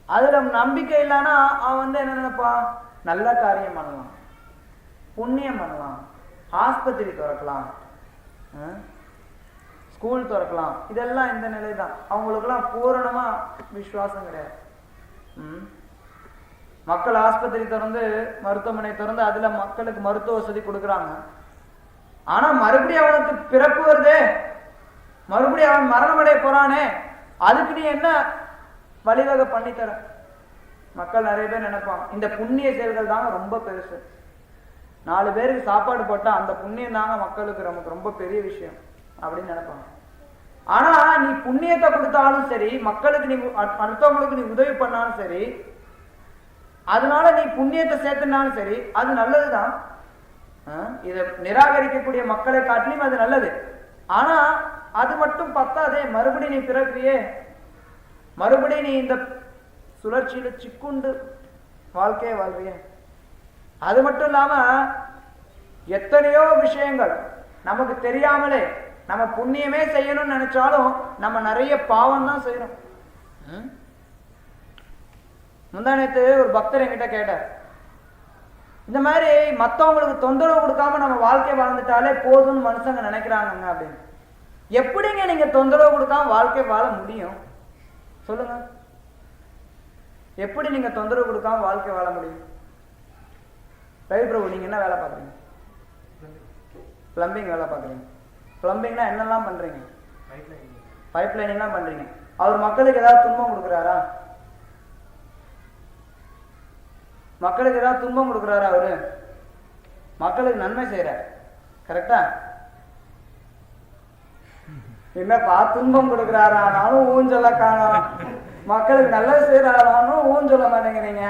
அதுல நம்பிக்கை இல்லைன்னா அவன் என்ன நினைப்பான், நல்ல காரியம் பண்ணலாம், புண்ணியம் பண்ணலாம், ஆஸ்பத்திரி திறக்கலாம், ஸ்கூல் திறக்கலாம், இதெல்லாம் இந்த நிலை தான். அவங்களுக்கெல்லாம் பூரணமா விசுவாசம் கிடையாது. மக்கள் ஆஸ்பத்திரி திறந்து மருத்துவமனை திறந்து அதுல மக்களுக்கு மருத்துவ வசதி கொடுக்குறாங்க. ஆனா மறுபடியும் அவனுக்கு பிறப்பு வருதே, மறுபடியும் அவன் மரணமடைய போறானே, அதுக்கு நீ என்ன வழிவகை பண்ணித்தர? மக்கள் நிறைய பேர் நினைப்பாங்க இந்த புண்ணிய செயல்கள் தாங்க ரொம்ப பெருசு, 4 பேருக்கு சாப்பாடு போட்டா அந்த புண்ணியம் தாங்க மக்களுக்கு நமக்கு ரொம்ப பெரிய விஷயம் அப்படின்னு நினைப்பாங்க. ஆனா நீ புண்ணியத்தை கொடுத்தாலும் சரி, மக்களுக்கு நீ அடுத்தவங்களுக்கு நீ உதவி பண்ணாலும் சரி, அதனால நீ புண்ணியத்தை சேர்த்துனாலும் சரி, அது நல்லதுதான். இதை நிராகரிக்கக்கூடிய மக்களை காட்டிலும் அது நல்லது. ஆனா அது மட்டும் பத்தாதே, மறுபடியும் நீ பிறக்கிறியே, மறுபடியும் நீ இந்த சுழற்சியில சிக்குண்டு வாழ்க்கையை வாழ்றிய. அது மட்டும் இல்லாம எத்தனையோ விஷயங்கள் நமக்கு தெரியாமலே நம்ம புண்ணியமே செய்யணும்னு நினைச்சாலும் நம்ம நிறைய பாவம் தான் செய்யறோம். முந்தானத்து ஒரு பக்தர் என்கிட்ட கேட்டார், இந்த மாதிரி மற்றவங்களுக்கு தொந்தரவு கொடுக்காம நம்ம வாழ்க்கை வாழ்ந்துட்டாலே போதும்னு மனுஷங்க நினைக்கிறாங்க அப்படின்னு. எப்படிங்க நீங்க தொந்தரவு கொடுக்காம வாழ்க்கை வாழ முடியும் சொல்லுங்க? எப்படி நீங்க தொந்தரவு கொடுக்காம வாழ்க்கை வாழ முடியும்? ரவி பிரபு, நீங்க என்ன வேலை பார்க்குறீங்க? பிளம்பிங் வேலை பார்க்குறீங்க. பிளம்பிங்னா என்னெல்லாம் பண்றீங்க? பைப் லைனிங்லாம் பண்றீங்க. அவர் மக்களுக்கு ஏதாவது துன்பம் கொடுக்குறாரா? மக்களுக்கு ஏதாவது துன்பம் கொடுக்குறாரா? அவரு மக்களுக்கு நன்மை செய்யறார். கரெக்டா? என்னப்பா துன்பம் கொடுக்குறாரானாலும் ஊஞ்சல காணும், மக்களுக்கு நல்லது செய்யறாரானும் ஊஞ்சல மாட்டேங்கிறீங்க.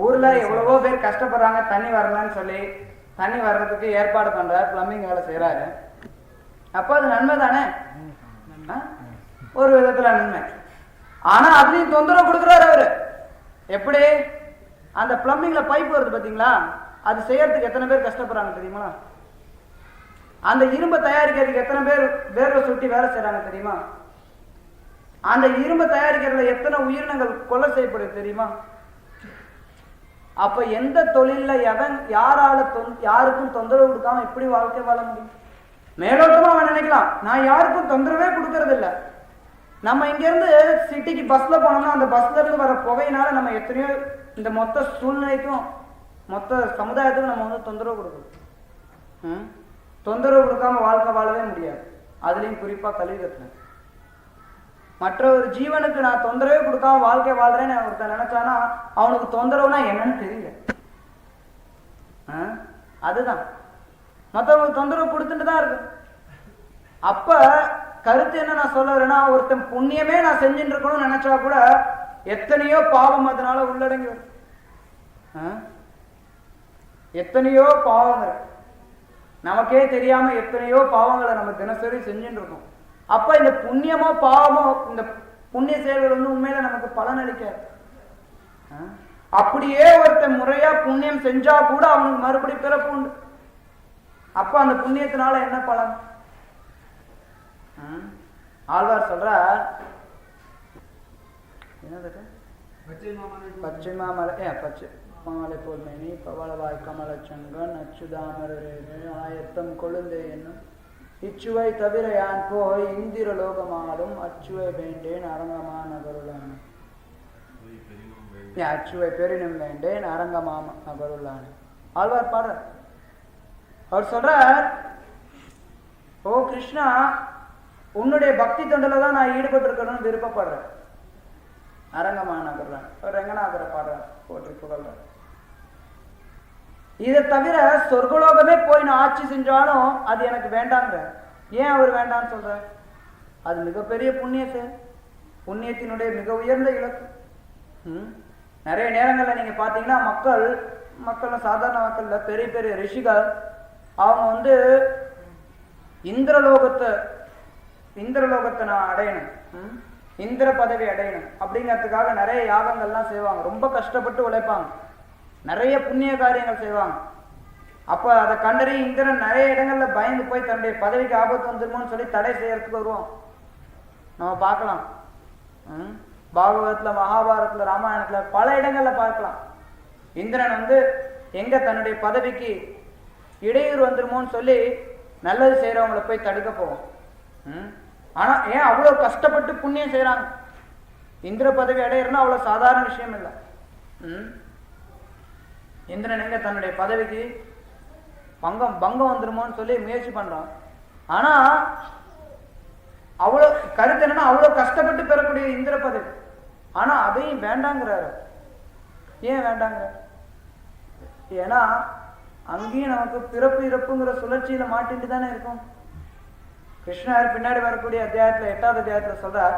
ஊர்ல எவ்வளவோ பேர் கஷ்டப்படுறாங்க தண்ணி வரலன்னு சொல்லி, தண்ணி வர்றதுக்கு ஏற்பாடு பண்றாரு, பிளம்பிங் வேலை செய்யறாரு. அப்ப அது நன்மை தானே, ஒரு விதத்துல நன்மை. ஆனா அதுலயும் தொந்தரவு கொடுக்குறாரு அவரு. எப்படி? அந்த பிளம்பிங்ல பைப் வருது பாத்தீங்களா, அது செய்யறதுக்கு எத்தனை பேர் கஷ்டப்படுறாங்க தெரியுமா? அந்த இரும்பை தயாரிக்கிறதுக்கு எத்தனை பேர் வேர்வை சுட்டி வேலை செய்யறாங்க தெரியுமா? அந்த இரும்பை தயாரிக்கிறதுல எத்தனை உயிரினங்கள் கொலை செய்யப்படுது தெரியுமா? அப்ப எந்த தொழில எவன் யாருக்கும் தொந்தரவு கொடுக்காம எப்படி வாழ்க்கை வாழ முடியும்? மேலோட்டமா அவன் நினைக்கலாம், நான் யாருக்கும் தொந்தரவே கொடுக்கறது இல்லை. நம்ம இங்க இருந்து சிட்டிக்கு பஸ்ல போனோம்னா அந்த பஸ்ல இருந்து வர புகையினால நம்ம எத்தனையோ இந்த மொத்த சூழ்நிலைக்கும் மொத்த சமுதாயத்துக்கும் நம்ம தொந்தரவு கொடுக்கணும். தொந்தரவு கொடுக்காம வாழ்க்கை வாழவே முடியாது. அதுலயும் குறிப்பா கலியுகத்துல மற்ற ஒரு ஜீவனுக்கு நான் தொந்தரவே கொடுக்காம வாழ்க்கை வாழ்றேன்னு ஒருத்தன் நினைச்சானா அவனுக்கு தொந்தரவுனா என்னன்னு தெரியல. அதுதான் மற்றவங்களுக்கு தொந்தரவு கொடுத்துட்டு தான் இருக்கு. அப்ப கருத்து என்ன நான் சொல்ல வரேன்னா, ஒருத்தன் புண்ணியமே நான் செஞ்சுட்டு இருக்கணும்னு நினைச்சா கூட எத்தனையோ பாவம் அதனால உள்ளடங்கி வரும். எத்தனையோ பாவங்கள் நமக்கே தெரியாம எத்தனையோ பாவங்களை நம்ம தினசரி செஞ்சுட்டு இருக்கோம். அப்ப இந்த புண்ணியமோ பாவமோ, இந்த புண்ணிய செயல்கள் வந்து உண்மையில நமக்கு பலன் அளிக்காது. அப்படியே ஒருத்தன் முறையா புண்ணியம் செஞ்சா கூட அவனுக்கு மறுபடி பிறப்பு உண்டு. அப்ப அந்த புண்ணியத்தினால என்ன பலன்? ஆழ்வார் சொல்ற என்னது, பச்சை மாலை போல் மேனி பவளவாய் கமலச்சங்கன் அச்சுதாமர ஆயத்தம் கொழுந்தே என்னும் இச்சுவை தவிர யான் போய் இந்திர லோகமாலும் அச்சுவை வேண்டேன் அரங்கமா நகருளான. அச்சுவை பெரினும் வேண்டேன் அரங்கமா நகருளான. ஆழ்வார் பாடுற அவர் சொல்ற, ஓ கிருஷ்ணா, உன்னுடைய பக்தி தொண்டில தான் நான் ஈடுபட்டு இருக்கணும்னு விருப்பப்படுறேன். அரங்கமா நகர்றான் ரங்கநாதரை பாடுறார், போற்றி புகழ்ற. இதை தவிர சொர்க்கலோகமே போய் நான் ஆட்சி செஞ்சாலும் அது எனக்கு வேண்டாங்கிற. ஏன் அவர் வேண்டான்னு சொல்ற? அது மிகப்பெரிய புண்ணிய செயல், புண்ணியத்தினுடைய மிக உயர்ந்த இலக்கு. நிறைய நேரங்கள்ல நீங்க பாத்தீங்கன்னா மக்கள் சாதாரண மக்கள்ல பெரிய பெரிய ரிஷிகள் அவங்க வந்து இந்திரலோகத்தை நான் அடையணும், இந்திர பதவி அடையணும் அப்படிங்கிறதுக்காக நிறைய யாகங்கள்லாம் செய்வாங்க. ரொம்ப கஷ்டப்பட்டு உழைப்பாங்க, நிறைய புண்ணிய காரியங்கள் செய்வாங்க. அப்ப அதை கண்டறி இந்திரன் நிறைய இடங்கள்ல பயந்து போய் தன்னுடைய பதவிக்கு ஆபத்து வந்துருமோன்னு சொல்லி தடை செய்யறதுக்கு வருவோம். நம்ம பார்க்கலாம், பாகவதத்துல, மகாபாரதத்துல, ராமாயணத்துல பல இடங்கள்ல பார்க்கலாம். இந்திரன் வந்து எங்க தன்னுடைய பதவிக்கு இடையூறு வந்துருமோன்னு சொல்லி நல்லது செய்யறவங்களை போய் தடுக்க போவோம். ஆனா ஏன் அவ்வளவு கஷ்டப்பட்டு புண்ணியம் செய்யறாங்க? இந்திர பதவி அடையிறதுனா அவ்வளவு சாதாரண விஷயம் இல்லை. இந்திரன் எங்க தன்னுடைய பதவிக்கு பங்கம் வந்துருமோன்னு சொல்லி முயற்சி பண்றான். ஆனா அவ்வளவு கருத்து என்னன்னா, அவ்வளவு கஷ்டப்பட்டு பெறக்கூடிய இந்திர பதவி, ஆனா அதையும் வேண்டாங்கிறாரு. ஏன் வேண்டாங்கிற? ஏன்னா அங்கேயும் நமக்கு பிறப்பு இறப்புங்கிற சுழற்சியில மாட்டிட்டு தானே இருக்கும். கிருஷ்ணர் பின்னாடி வரக்கூடிய அத்தியாயத்துல 8வது அத்தியாயத்துல சொல்றார்,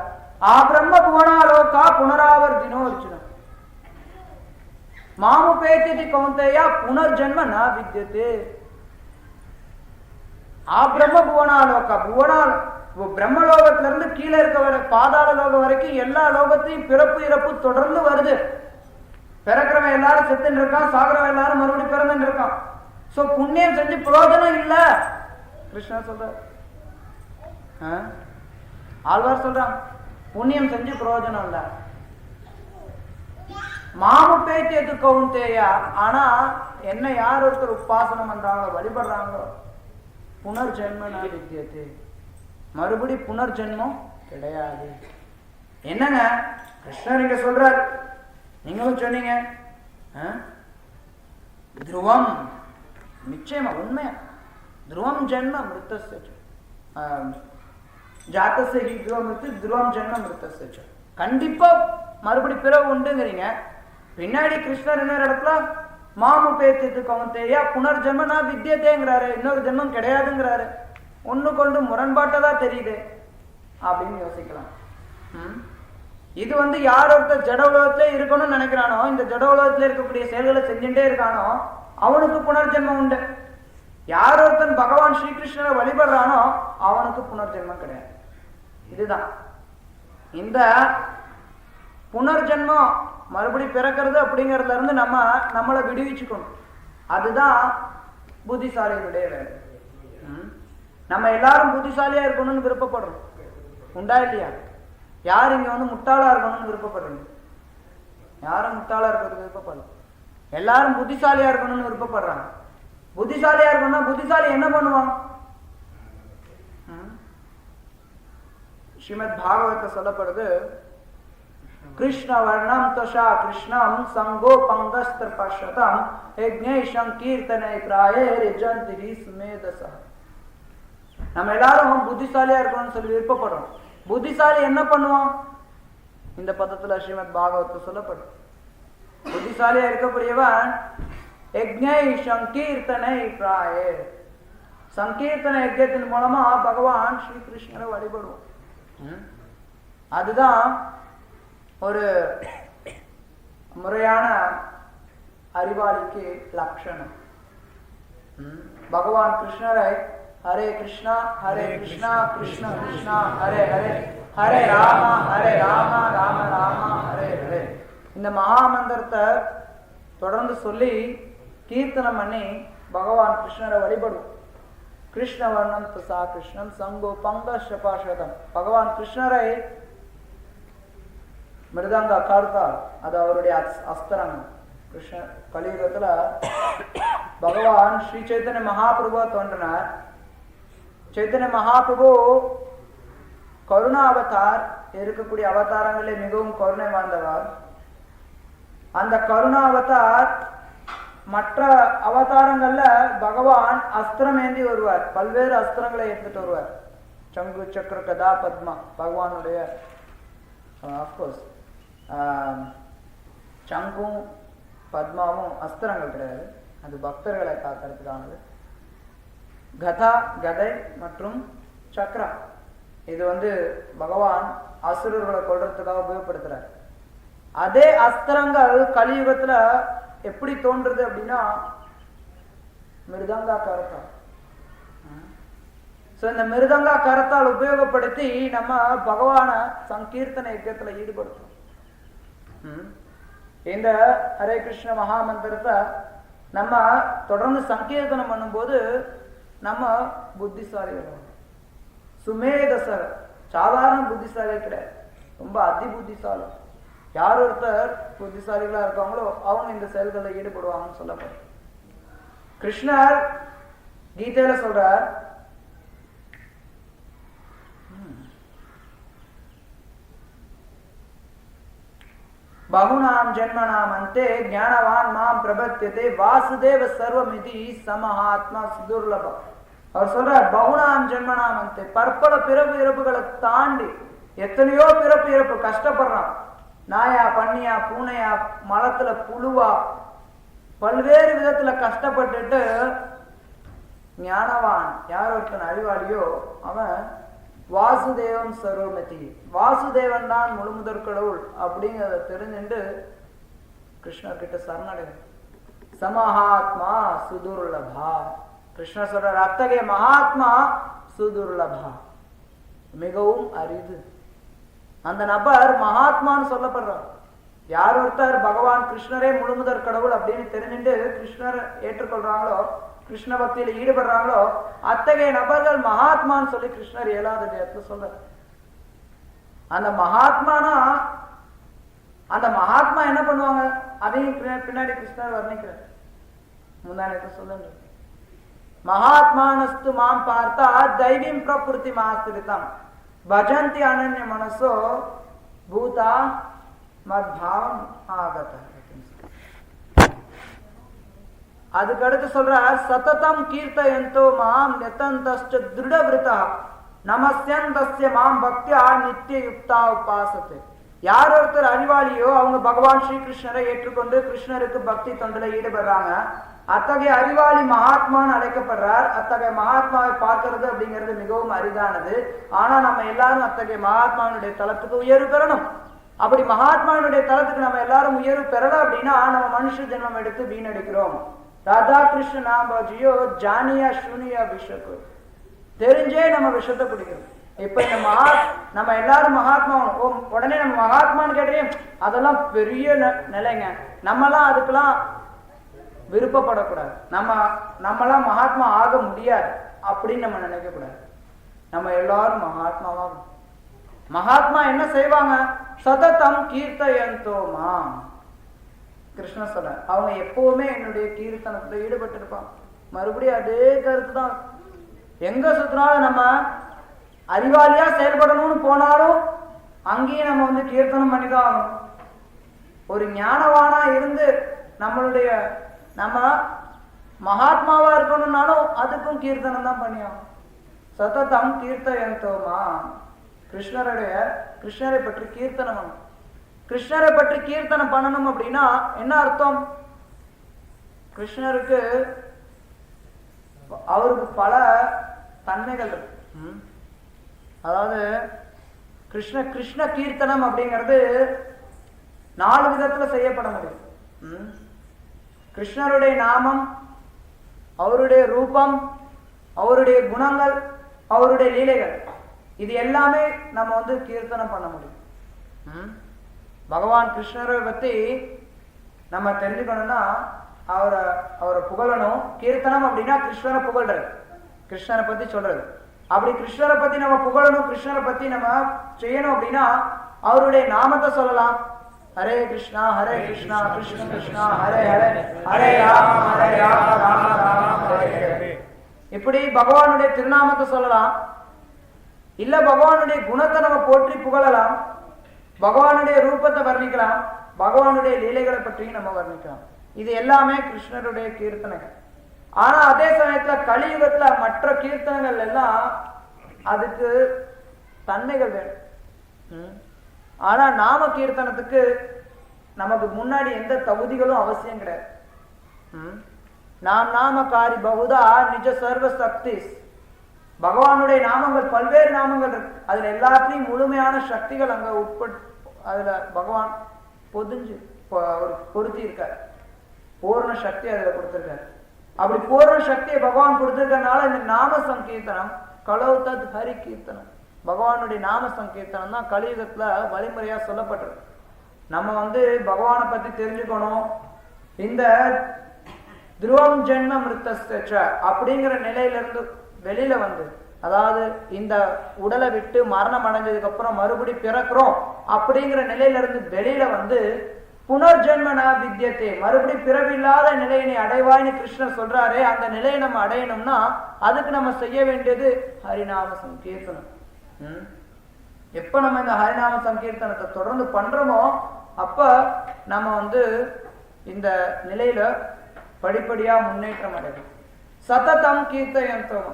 ஆ பிரம்ம புவனாலோகா புனராவர்த்தினோ அர்ஜுனம் மாமுபேத்தி கௌந்தேயா புனர்ஜன்ம ந வித்யதே. ஆ பிரம்ம புவனாலோகா, பிரம்மலோகத்துல இருந்து கீழே இருக்க பாதாள லோகம் வரைக்கும் எல்லா லோகத்தையும் பிறப்பு இறப்பு தொடர்ந்து வருது. பிறக்கிறவன் எல்லாரும் செத்துன்னு இருக்கான், சாகிறவன் எல்லாரும் மறுபடியும் பிறந்துட்டு இருக்கான். சோ புண்ணியம் செஞ்சு பிரயோஜனம் இல்ல கிருஷ்ணர் சொல்ற. ஆழ்வார் சொல்றான், புண்ணியம் செஞ்சு பிரயோஜனம் இல்ல. மாமு பேத்தியது கவுந்தேயா, ஆனா என்ன யார் ஒருத்தர் உபாசனம் பண்றாங்களோ, வழிபடுறாங்களோ, புனர்ஜென்ம ந வித்யதே, மறுபடி புனர்ஜென்மம் கிடையாது. என்னங்க கிருஷ்ணர் இங்க சொல்றார், நீங்களும் சொன்னீங்க துருவம், நிச்சயமா உண்மையா, துருவம் ஜென்ம மிருத்தஸ்ய ஜாத்தஸ்ய ஹி துருவம் ஜென்ம மிருத்தஸ்ய. கண்டிப்பா மறுபடி பிறகு உண்டுங்கிறீங்க. பின்னாடி கிருஷ்ணர் இன்னொரு இடத்துல மாமு பேத்தியது கௌந்தேயா புனர்ஜென்ம ந வித்யதேங்கிறாரு, இன்னொரு ஜென்மம் கிடையாதுங்கிறாரு. ஒண்ணு கொண்டு முரண்பாட்டதான் தெரியுது அப்படின்னு யோசிக்கலாம். இது வந்து யார் ஒருத்தர் ஜட உலகத்திலே இருக்கணும்னு நினைக்கிறானோ, இந்த ஜட உலகத்துல இருக்கக்கூடிய செயல்களை செஞ்சுட்டே இருக்கானோ அவனுக்கு புனர்ஜென்மம் உண்டு. யார் ஒருத்தன் பகவான் ஸ்ரீகிருஷ்ணரை வழிபடுறானோ அவனுக்கு புனர்ஜென்மம் கிடையாது. இதுதான் இந்த புனர்ஜென்மம், மறுபடி பிறக்கிறது அப்படிங்கறதுல இருந்து நம்மளை விடுவிச்சுக்கணும். அதுதான் புத்திசாலிகளுடைய வேலை. நம்ம எல்லாரும் புத்திசாலியா இருக்கணும்னு விருப்பப்படுறோம், உண்டா இல்லையா? யார் இங்க வந்து முட்டாளா இருக்கணும்னு விருப்பப்படுறீங்க? யாரும் முட்டாளா இருக்கிறது விருப்பப்படல, எல்லாரும் புத்திசாலியா இருக்கணும்னு விருப்பப்படுறாங்க. புத்திசாலியா இருக்கணும்னா புத்திசாலி என்ன பண்ணுவான்? ஸ்ரீமத் பாகவத சொல்லப்படுது, கிருஷ்ண வர்ணம் தஷா கிருஷ்ணம் சங்கோ பங்கஸ்திர பஷ்யதம் யஜ்ஞேஷம் கீர்த்தனை பிராயே ரிஜந்தி ஸ்மேதஸ. நம்ம எல்லாரும் புத்திசாலியா இருக்கணும்னு சொல்லி விருப்பப்படுறோம். புத்திசாலி என்ன பண்ணுவான்? இந்த பதத்துல ஸ்ரீமத் பாகவத்தில் சொல்லப்படும். புத்திசாலியா இருக்கக்கூடியவன் யஜ்ஞை சங்கீர்த்தனை பிராயே, சங்கீர்த்தன யஜ்யத்தின் மூலமா பகவான் ஸ்ரீ கிருஷ்ணரை வழிபடுவோம். அதுதான் ஒரு முறையான அறிவாளிக்கு லட்சணம். பகவான் கிருஷ்ணரை ஹரே கிருஷ்ணா கிருஷ்ண கிருஷ்ணா ஹரே ஹரே, ஹரே ராமா ராம ராம ஹரே ஹரே, இந்த மகாமந்திரத்தை தொடர்ந்து சொல்லி கீர்த்தனம் பண்ணி பகவான் கிருஷ்ணரை வழிபடுவோம். கிருஷ்ண வர்ணம் துசா கிருஷ்ணம் சங்கோ பங்க சபாஷதம். பகவான் கிருஷ்ணரை மிருதங்க கார்த்தால் அது அவருடைய அஸ்திரங்கள். கிருஷ்ண கலியுகத்துல பகவான் ஸ்ரீ சைத்தன்ய மகாபிரபு தோன்றினார். சைத்தன்ய மகாபிரபு கருணா அவதார், இருக்கக்கூடிய அவதாரங்களே மிகவும் கருணை வாழ்ந்தவர். அந்த கருணா அவதார் மற்ற அவதாரங்கள்ல பகவான் அஸ்திரம் ஏந்தி வருவார், பல்வேறு அஸ்திரங்களை எடுத்துட்டு வருவார். சங்கு சக்கர கதா பத்மா பகவானுடைய ஆஃப்கோர்ஸ் சங்கும் பத்மாவும் அஸ்திரங்கள் கிடையாது, அது பக்தர்களை காக்கிறதுக்கானது. கதா கதை மற்றும் சக்ரா இது பகவான் அசுரர்களை கொள்றதுக்காக உபயோகப்படுத்துறார். அதே அஸ்திரங்கள் கலியுகத்துல எப்படி தோன்றுது அப்படின்னா மிருதங்கா கரத்தால். இந்த மிருதங்கா கரத்தால் உபயோகப்படுத்தி நம்ம பகவான சங்கீர்த்தன யஜ்யத்துல ஈடுபடுத்தோம். இந்த ஹரே கிருஷ்ண மகாமந்திரத்தை நம்ம தொடர்ந்து சங்கீர்த்தனம் பண்ணும்போது நம்ம புத்திசாலிகள், சுமேதசர், சாதாரண புத்திசாலி கிடையாது, ரொம்ப அதி புத்திசாலி. யார் ஒருத்தர் புத்திசாலிகளா இருக்காங்களோ அவங்க இந்த செயல்களில் ஈடுபடுவாங்கன்னு சொல்லப்படும். கிருஷ்ணர் கீதையில சொல்றார், பகுநாம் ஜென்மனாம் அந்தே ஞானவான் மாம் பிரபத்தியதே வாசுதேவ சர்வமிதி சமஹாத்மா சுதுர்லபம். அவர் சொல்றார், பகுநாம் ஜென்மனாம் அந்தே, பற்பல பிறப்பு இறப்புகளை தாண்டி எத்தனையோ பிறப்பு இறப்பு கஷ்டப்படுறான். நாயா பண்ணியா பூனையா மலத்துல புழுவா பல்வேறு விதத்துல கஷ்டப்பட்டுட்டு ஞானவான் யார் ஒருத்தன் அறிவாளியோ அவன் வாசுதேவம் சர்வமதி, வாசுதேவன் தான் முழுமுதற் கடவுள் அப்படிங்கிறத தெரிஞ்சுட்டு கிருஷ்ணர் கிட்ட சரணடையும். சமஹாத்மா சுதுர்லபா, கிருஷ்ணர் சொல்ற அத்தகைய மகாத்மா சுதுர்லபா, மிகவும் அரிது. அந்த நபர் மகாத்மான்னு சொல்லப்படுறார். யார் ஒருத்தர் பகவான் கிருஷ்ணரே முழுமுதற் கடவுள் அப்படின்னு தெரிஞ்சுட்டு கிருஷ்ணர் ஏற்றுக்கொள்றாங்களோ, கிருஷ்ண பக்தியில ஈடுபடுறாங்களோ அத்தகைய நபர்கள் மகாத்மான்னு சொல்லி கிருஷ்ணர் 7வது அத்தியாயத்துல சொல்றார். அந்த மகாத்மானா அந்த மகாத்மா என்ன பண்ணுவாங்க அதையும் பின்னாடி கிருஷ்ணர் வர்ணிக்கிறார். முன்னாடி சொல்லுங்க, மகாத்மானஸ்து மாம் பார்த்தா தைவீம் பிரபுத்தி மாஸ்திரிதம் பஜந்தி அனன்ய மனசோ பூதா மத்பாவம் ஆகத. அதுக்கு அடுத்து சொல்ற, சததம் கீர்த்தயந்தோ மாம் யதந்தஸ்ச திருடவிருதா நமஸ்யந்தஸ்ய மாம் பக்தியா நித்திய யுக்தா உபாசதே. யார் ஒருத்தர் அறிவாளியோ அவங்க பகவான் ஸ்ரீ கிருஷ்ணரை ஏற்றுக்கொண்டு கிருஷ்ணருக்கு பக்தி தொண்டுல ஈடுபடுறாங்க. அத்தகைய அறிவாளி மகாத்மான்னு அழைக்கப்படுறார். அத்தகைய மகாத்மாவை பார்க்கறது அப்படிங்கிறது மிகவும் அரிதானது. ஆனா நம்ம எல்லாரும் அத்தகைய மகாத்மாவினுடைய தளத்துக்கு உயர்வு பெறணும். அப்படி மகாத்மாவினுடைய தளத்துக்கு நம்ம எல்லாரும் உயர்வு பெறல அப்படின்னா நம்ம மனுஷ ஜென்மம் எடுத்து வீணடிக்கிறோம். ராதா கிருஷ்ண நாமஜியோ ஜானியா சுனியா விஷக்கு, தெரிஞ்சே நம்ம விஷத்தை குடிக்கிறோம். இப்ப இந்த நம்ம எல்லாரும் மகாத்மா உடனே நம்ம மகாத்மான்னு கேட்டே அதெல்லாம் பெரிய நிலைங்க. நம்மலாம் அதுக்கெல்லாம் விருப்பப்படக்கூடாது. நம்மளாம் மகாத்மா ஆக முடியாது அப்படின்னு நம்ம நினைக்க கூடாது. நம்ம எல்லாரும் மகாத்மாவா. மகாத்மா என்ன செய்வாங்க? சததம் கீர்த்தயந்தோமா, கிருஷ்ண சொல்ல அவங்க எப்பவுமே என்னுடைய கீர்த்தனத்துல ஈடுபட்டு இருப்பாங்க. மறுபடியும் அதே கருத்து தான். எங்க சுத்தினாலும் நம்ம அறிவாளியா செயல்படணும்னு போனாலும் அங்கேயும் நம்ம கீர்த்தனம் பண்ணிதான் ஆகணும். ஒரு ஞானவானா இருந்து நம்ம மகாத்மாவா இருக்கணும்னாலும் அதுக்கும் கீர்த்தனம் தான் பண்ணியாகும். சததம் கீர்த்தயந்தோமா, கிருஷ்ணரை பற்றி கீர்த்தனம் பண்ணணும். கிருஷ்ணரை பற்றி கீர்த்தனம் பண்ணணும் அப்படின்னா என்ன அர்த்தம்? கிருஷ்ணருக்கு அவருக்கு பல தன்மைகள் இருக்கு. அதாவது கிருஷ்ண கீர்த்தனம் அப்படிங்கிறது 4 விதத்துல செய்யப்பட முடியும். கிருஷ்ணருடைய நாமம், அவருடைய ரூபம், அவருடைய குணங்கள், அவருடைய லீலைகள், இது எல்லாமே நம்ம வந்து கீர்த்தனம் பண்ண முடியும். பகவான் கிருஷ்ணரை பத்தி நம்ம தெரிஞ்சுக்கணும்னா அவரை புகழணும். கீர்த்தனம் அப்படின்னா கிருஷ்ணரை புகழ்றது, கிருஷ்ணரை பத்தி சொல்றது. அப்படி கிருஷ்ணரை பத்தி நம்ம புகழணும், கிருஷ்ணரை பத்தி நம்ம செய்யணும் அப்படின்னா அவருடைய நாமத்தை சொல்லலாம். ஹரே கிருஷ்ணா கிருஷ்ண கிருஷ்ணா ஹரே ஹரே, ஹரே ராம ராம ராம ஹரே ஹரே. இப்படி பகவானுடைய திருநாமத்தை சொல்லலாம். இல்ல பகவானுடைய குணத்தை நம்ம போற்றி புகழலாம், பகவானுடைய ரூபத்தை வர்ணிக்கலாம், பகவானுடைய லீலைகளை பற்றியும் நம்ம வர்ணிக்கலாம். இது எல்லாமே கிருஷ்ணருடைய கீர்த்தனைகள். ஆனா அதே சமயத்துல கலியுகத்துல மற்ற கீர்த்தனைகள் எல்லாம் அதுக்கு தன்மைகள் வேணும். ஆனா நாம கீர்த்தனத்துக்கு நமக்கு முன்னாடி எந்த தகுதிகளும் அவசியம் கிடையாது. நாமகாரி பகுதா நிஜ சர்வ சக்தி. பகவானுடைய நாமங்கள் பல்வேறு நாமங்கள் இருக்கு. அதுல எல்லாத்தையும் முழுமையான சக்திகள் அங்க அதுல பகவான் பொதிஞ்சு பொருத்தி இருக்காரு. பூர்ண சக்தி அதுல கொடுத்திருக்காரு. அப்படி பூர்ண சக்தியை பகவான் கொடுத்திருக்கனால இந்த நாம சங்கீர்த்தனம் கலௌதத் ஹரி கீர்த்தனம், பகவானுடைய நாம சங்கீர்த்தனம் தான் கலியுகத்துல வழிமுறையா சொல்லப்பட்டிருக்கு. நம்ம வந்து பகவானை பத்தி தெரிஞ்சுக்கணும். இந்த துருவம் ஜென்ம மிருத்த அப்படிங்கிற நிலையிலிருந்து வெளியில வந்து, அதாவது இந்த உடலை விட்டு மரணம் அடைஞ்சதுக்கு அப்புறம் மறுபடி பிறக்கிறோம் அப்படிங்கிற நிலையில இருந்து வெளியில வந்து புனர்ஜென்மனா வித்தியத்தை, மறுபடி பிறவில்லாத நிலையினை அடைவாய்னு கிருஷ்ணர் சொல்றாரே, அந்த நிலையை நம்ம அடையணும்னா அதுக்கு நம்ம செய்ய வேண்டியது ஹரிநாம சங்கீர்த்தனம். எப்ப நம்ம இந்த ஹரிநாம சங்கீர்த்தனத்தை தொடர்ந்து பண்றோமோ அப்ப நம்ம வந்து இந்த நிலையில படிப்படியா முன்னேற்றம் அடையும். சததம் கீர்த்தயந்தோம்,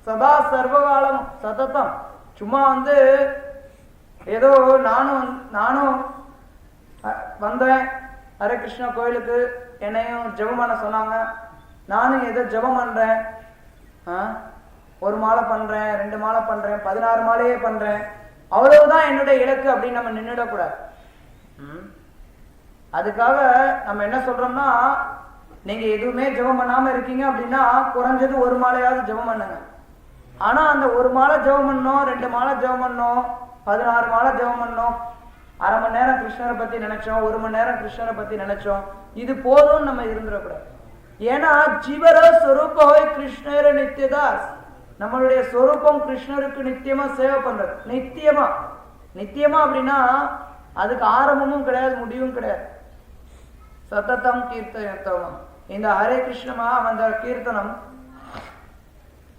சதா சர்வகாலம் சததம். சும்மா வந்து ஏதோ நானும் வந்தேன் ஹரே கிருஷ்ணா கோயிலுக்கு, என்னையும் ஜெபம் பண்ண சொன்னாங்க, நானும் ஏதோ ஜெபம் பண்றேன், 1 மாலை பண்றேன், 2 மாலை பண்றேன், 16 மாலையே பண்றேன், அவ்வளவுதான் என்னுடைய இலக்கு அப்படின்னு நம்ம நின்றுடக்கூடாது. அதுக்காக நம்ம என்ன சொல்றோம்னா, நீங்க எதுவுமே ஜெபம் பண்ணாம இருக்கீங்க அப்படின்னா குறைஞ்சது 1 மாலையாவது ஜெபம் பண்ணுங்க. ஆனா அந்த 1 மாலை ஜெபம் பண்ணோம், 2 மாலை ஜெபம் பண்ணோம், 16 மாலை ஜெபம் பண்ணோம், 1/2 மணி நேரம் கிருஷ்ணரை பத்தி நினைச்சோம், 1 மணி நேரம் கிருஷ்ணரை பத்தி நினைச்சோம், இது போதும் நம்ம இருந்துடக்கூடாது. ஏன்னா ஜீவர ஸ்வரூபோய் கிருஷ்ணர நித்தியதாஸ், நம்மளுடைய ஸ்வரூபம் கிருஷ்ணருக்கு நித்தியமா சேவை பண்றது. நித்தியமா அப்படின்னா அதுக்கு ஆரம்பமும் கிடையாது, முடிவும் கிடையாது. சததம் கீர்த்தனம், இந்த ஹரே கிருஷ்ணமா அந்த கீர்த்தனம்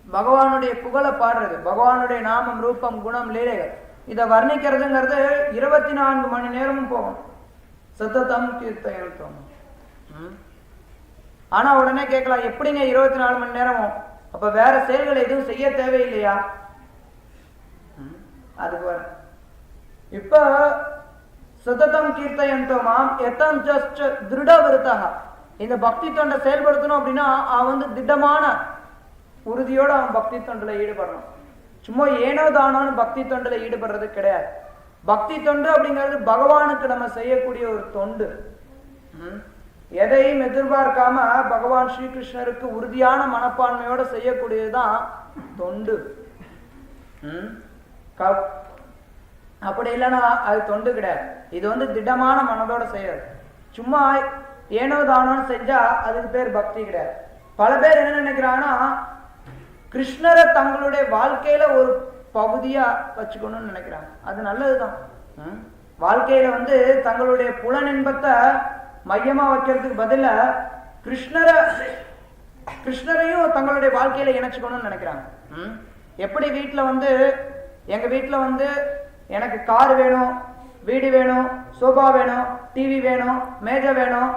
பகவானுடைய புகழை பாடுறது, பகவானுடைய நாமம் ரூபம் குணம் லீலைகள் இதை வர்ணிக்கிறதுங்கிறது 24 மணி நேரமும் போகும். சததம் கீர்த்தனம். ஆனா உடனே கேட்கலாம், எப்படிங்க 24 மணி நேரமும்? அப்ப வேற செயல்களை எதுவும் செய்ய தேவையில்லையா? அதுக்கு வர இப்ப சததம் கீர்த்தயந்தோமாம் எத்தம் ஜஸ்ட் திருட விருத்தக, இந்த பக்தி தொண்டை செயல்படுத்தணும் அப்படின்னா அவன் வந்து திடமான உறுதியோட அவன் பக்தி தொண்டுல ஈடுபடணும். சும்மா ஏனோ தானோன்னு பக்தி தொண்டுல ஈடுபடுறது கிடையாது. பக்தி தொண்டு அப்படிங்கிறது பகவானுக்கு நம்ம செய்யக்கூடிய ஒரு தொண்டு. எதையும் எதிர்பார்க்காம பகவான் ஸ்ரீகிருஷ்ணருக்கு உறுதியான மனப்பான்மையோட செய்யக்கூடியதுதான் தொண்டு. அப்படி இல்லைன்னா அது தொண்டு கிடையாது. இது வந்து திடமான மனதோட செய்யறது. சும்மா ஏனோ தானோன்னு செஞ்சா அதுக்கு பேர் பக்தி கிடையாது. பல பேர் என்ன நினைக்கிறாங்கன்னா, கிருஷ்ணரை தங்களுடைய வாழ்க்கையில ஒரு பகுதியா வச்சுக்கணும்னு நினைக்கிறாங்க. அது நல்லதுதான். வாழ்க்கையில வந்து தங்களுடைய புலனின்பத்தை மையமா வைக்கிறதுக்கு பதில கிருஷ்ணரையும் தங்களுடைய வாழ்க்கையில இணைச்சுக்கணும்னு நினைக்கிறாங்க. எப்படி வீட்டுல வந்து எங்க வீட்டுல வந்து எனக்கு கார் வேணும், வீடு வேணும், சோபா வேணும், டிவி வேணும், மேஜை வேணும்,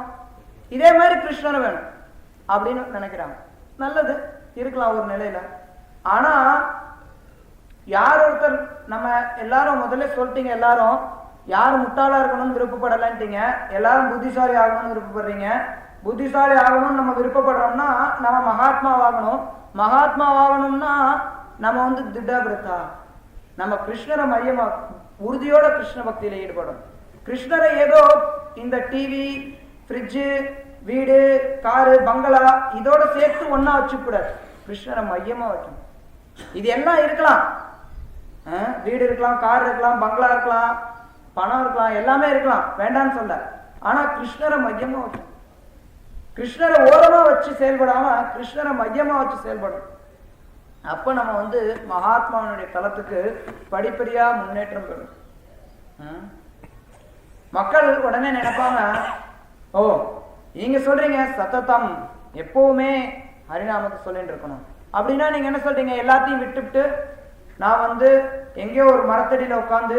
இதே மாதிரி கிருஷ்ணரை வேணும் அப்படின்னு நினைக்கிறாங்க. நல்லது இருக்கலாம் ஒரு நிலையில. ஆனா யார் ஒருத்தர், நம்ம எல்லாரும் முதல்ல சொல்லிட்டீங்க, எல்லாரும் யார் முட்டாளா இருக்கணும்னு விருப்பப்படலன்ட்டீங்க, எல்லாரும் புத்திசாலி ஆகணும்னு விருப்பப்படுறீங்க. புத்திசாலி ஆகணும்னு நம்ம விருப்பப்படுறோம்னா நம்ம மகாத்மாவாகணும். மகாத்மாவாகணும்னா நம்ம வந்து திடபிரதா, நம்ம கிருஷ்ணரை மையமா உறுதியோட கிருஷ்ண பக்தியில ஈடுபடும். கிருஷ்ணரை ஏதோ இந்த டிவி, ஃப்ரிட்ஜு, வீடு, காரு, பங்களா இதோட சேர்த்து ஒன்னா வச்சுக்கூடாது. கிருஷ்ணரை மையமா வைக்கணும். இது எல்லாம் இருக்கலாம், வீடு இருக்கலாம், கார் இருக்கலாம், பங்களா இருக்கலாம், பணம் இருக்கலாம், எல்லாமே இருக்கலாம், வேண்டான்னு சொல்ல. ஆனா கிருஷ்ணரை மையமா வைக்கணும். கிருஷ்ணரை ஓரமா வச்சு செயல்படாம கிருஷ்ணரை மையமா வச்சு செயல்படும். அப்ப நம்ம வந்து மகாத்மாவுடைய தளத்துக்கு படிப்படியா முன்னேற்றம் பெறும். மக்கள் உடனே நினைப்பாங்க, ஓ நீங்க சொல்றீங்க சத்தத்தம் எப்பவுமே ஹரிநாமத்தை சொல்லிட்டு இருக்கணும் அப்படின்னா நீங்க என்ன சொல்றீங்க, எல்லாத்தையும் விட்டுவிட்டு நான் வந்து எங்கேயோ ஒரு மரத்தடியில உட்காந்து